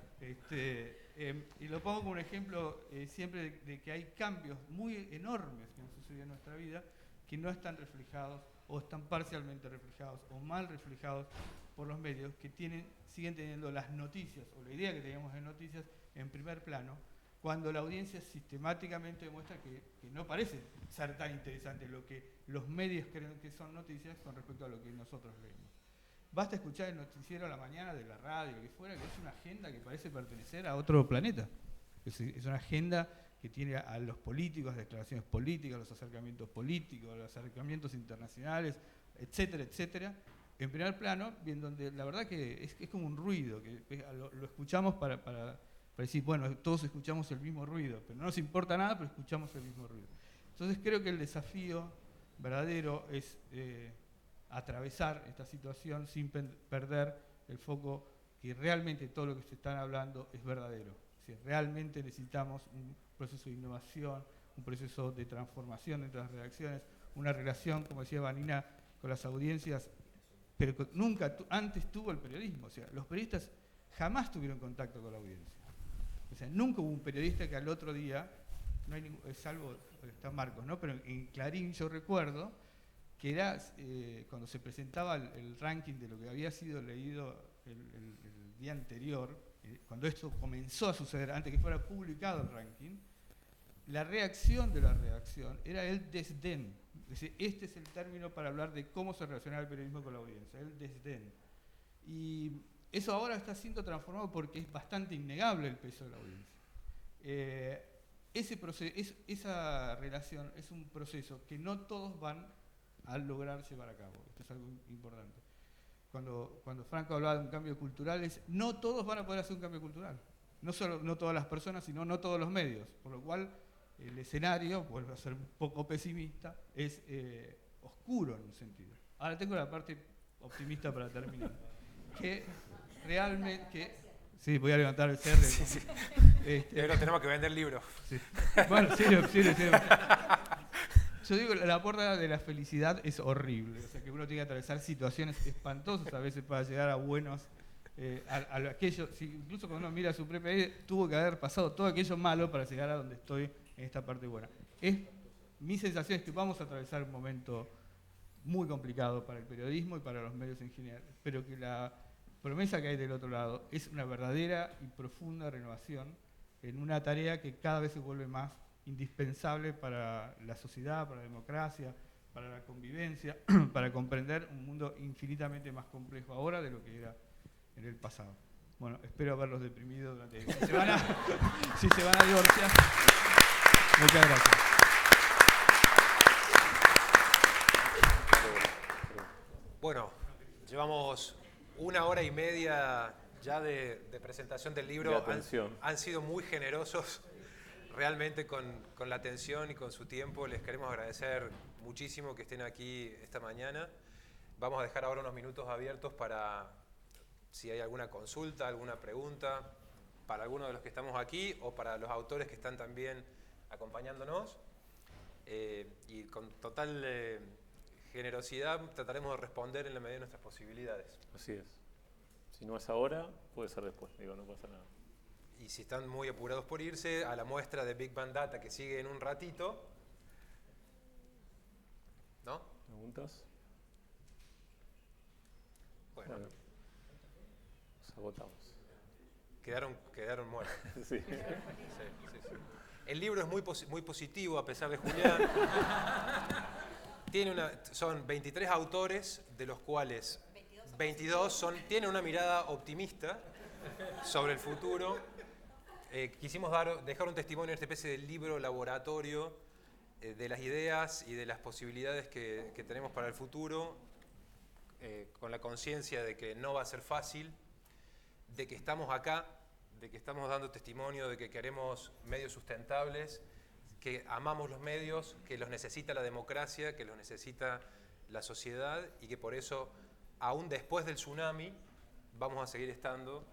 Y lo pongo como un ejemplo siempre de que hay cambios muy enormes que han sucedido en nuestra vida que no están reflejados o están parcialmente reflejados o mal reflejados por los medios que siguen teniendo las noticias o la idea que teníamos de noticias en primer plano, cuando la audiencia sistemáticamente demuestra que no parece ser tan interesante lo que los medios creen que son noticias con respecto a lo que nosotros leemos. Basta escuchar el noticiero a la mañana de la radio, lo que fuera, que es una agenda que parece pertenecer a otro planeta. Es una agenda que tiene a los políticos, las declaraciones políticas, los acercamientos políticos, los acercamientos internacionales, etcétera, etcétera, en primer plano, bien donde la verdad que es como un ruido, que lo escuchamos para decir, bueno, todos escuchamos el mismo ruido, pero no nos importa nada, pero escuchamos el mismo ruido. Entonces creo que el desafío verdadero es atravesar esta situación sin perder el foco que realmente todo lo que se están hablando es verdadero. Si realmente necesitamos un proceso de innovación, un proceso de transformación entre las redacciones, una relación, como decía Vanina, con las audiencias, pero que nunca antes tuvo el periodismo. O sea, los periodistas jamás tuvieron contacto con la audiencia. O sea, nunca hubo un periodista que al otro día, no hay salvo está Marcos, ¿no? Pero en Clarín yo recuerdo que era cuando se presentaba el ranking de lo que había sido leído el día anterior, cuando esto comenzó a suceder, antes que fuera publicado el ranking, la reacción de la redacción era el desdén. Es decir, este es el término para hablar de cómo se relaciona el periodismo con la audiencia, el desdén. Y eso ahora está siendo transformado porque es bastante innegable el peso de la audiencia. Esa relación es un proceso que no todos van a lograr llevar a cabo. Esto es algo importante. Cuando Franco hablaba de un cambio cultural, no todos van a poder hacer un cambio cultural. No todas las personas, sino no todos los medios. Por lo cual, el escenario, vuelvo a ser un poco pesimista, es oscuro en un sentido. Ahora tengo la parte optimista para terminar. Que realmente... sí, voy a levantar el cierre.
Sí. Pero tenemos que vender libros.
Sí. Bueno, sí. Yo digo, la puerta de la felicidad es horrible. O sea, que uno tiene que atravesar situaciones espantosas a veces para llegar a buenos... aquello, incluso cuando uno mira su propia vida, tuvo que haber pasado todo aquello malo para llegar a donde estoy en esta parte buena. Mi sensación es que vamos a atravesar un momento muy complicado para el periodismo y para los medios en general, pero que la promesa que hay del otro lado es una verdadera y profunda renovación en una tarea que cada vez se vuelve más indispensable para la sociedad, para la democracia, para la convivencia, para comprender un mundo infinitamente más complejo ahora de lo que era en el pasado. Bueno, espero haberlos deprimido durante... Si se van a divorciar. Muchas gracias.
Bueno, llevamos 1 hora y media ya de presentación del libro.
De atención.
Han sido muy generosos realmente con la atención y con su tiempo. Les queremos agradecer muchísimo que estén aquí esta mañana. Vamos a dejar ahora unos minutos abiertos para si hay alguna consulta, alguna pregunta para alguno de los que estamos aquí o para los autores que están también acompañándonos. Y con total generosidad trataremos de responder en la medida de nuestras posibilidades.
Así es. Si no es ahora, puede ser después. Digo, no pasa nada.
Y si están muy apurados por irse, a la muestra de Big Bang Data que sigue en un ratito. ¿No?
¿Preguntas?
Bueno,
Nos agotamos.
quedaron muertos.
Sí.
Sí. El libro es muy positivo, a pesar de Julián. Son 23 autores, de los cuales 22 tienen una mirada optimista sobre el futuro. Quisimos dejar un testimonio en esta especie de libro laboratorio de las ideas y de las posibilidades que tenemos para el futuro, con la conciencia de que no va a ser fácil, de que estamos acá, de que estamos dando testimonio, de que queremos medios sustentables, que amamos los medios, que los necesita la democracia, que los necesita la sociedad y que por eso, aún después del tsunami, vamos a seguir estando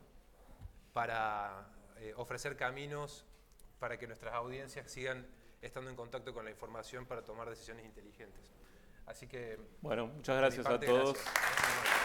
para ofrecer caminos para que nuestras audiencias sigan estando en contacto con la información para tomar decisiones inteligentes. Así que...
Bueno, muchas gracias a todos.
Gracias.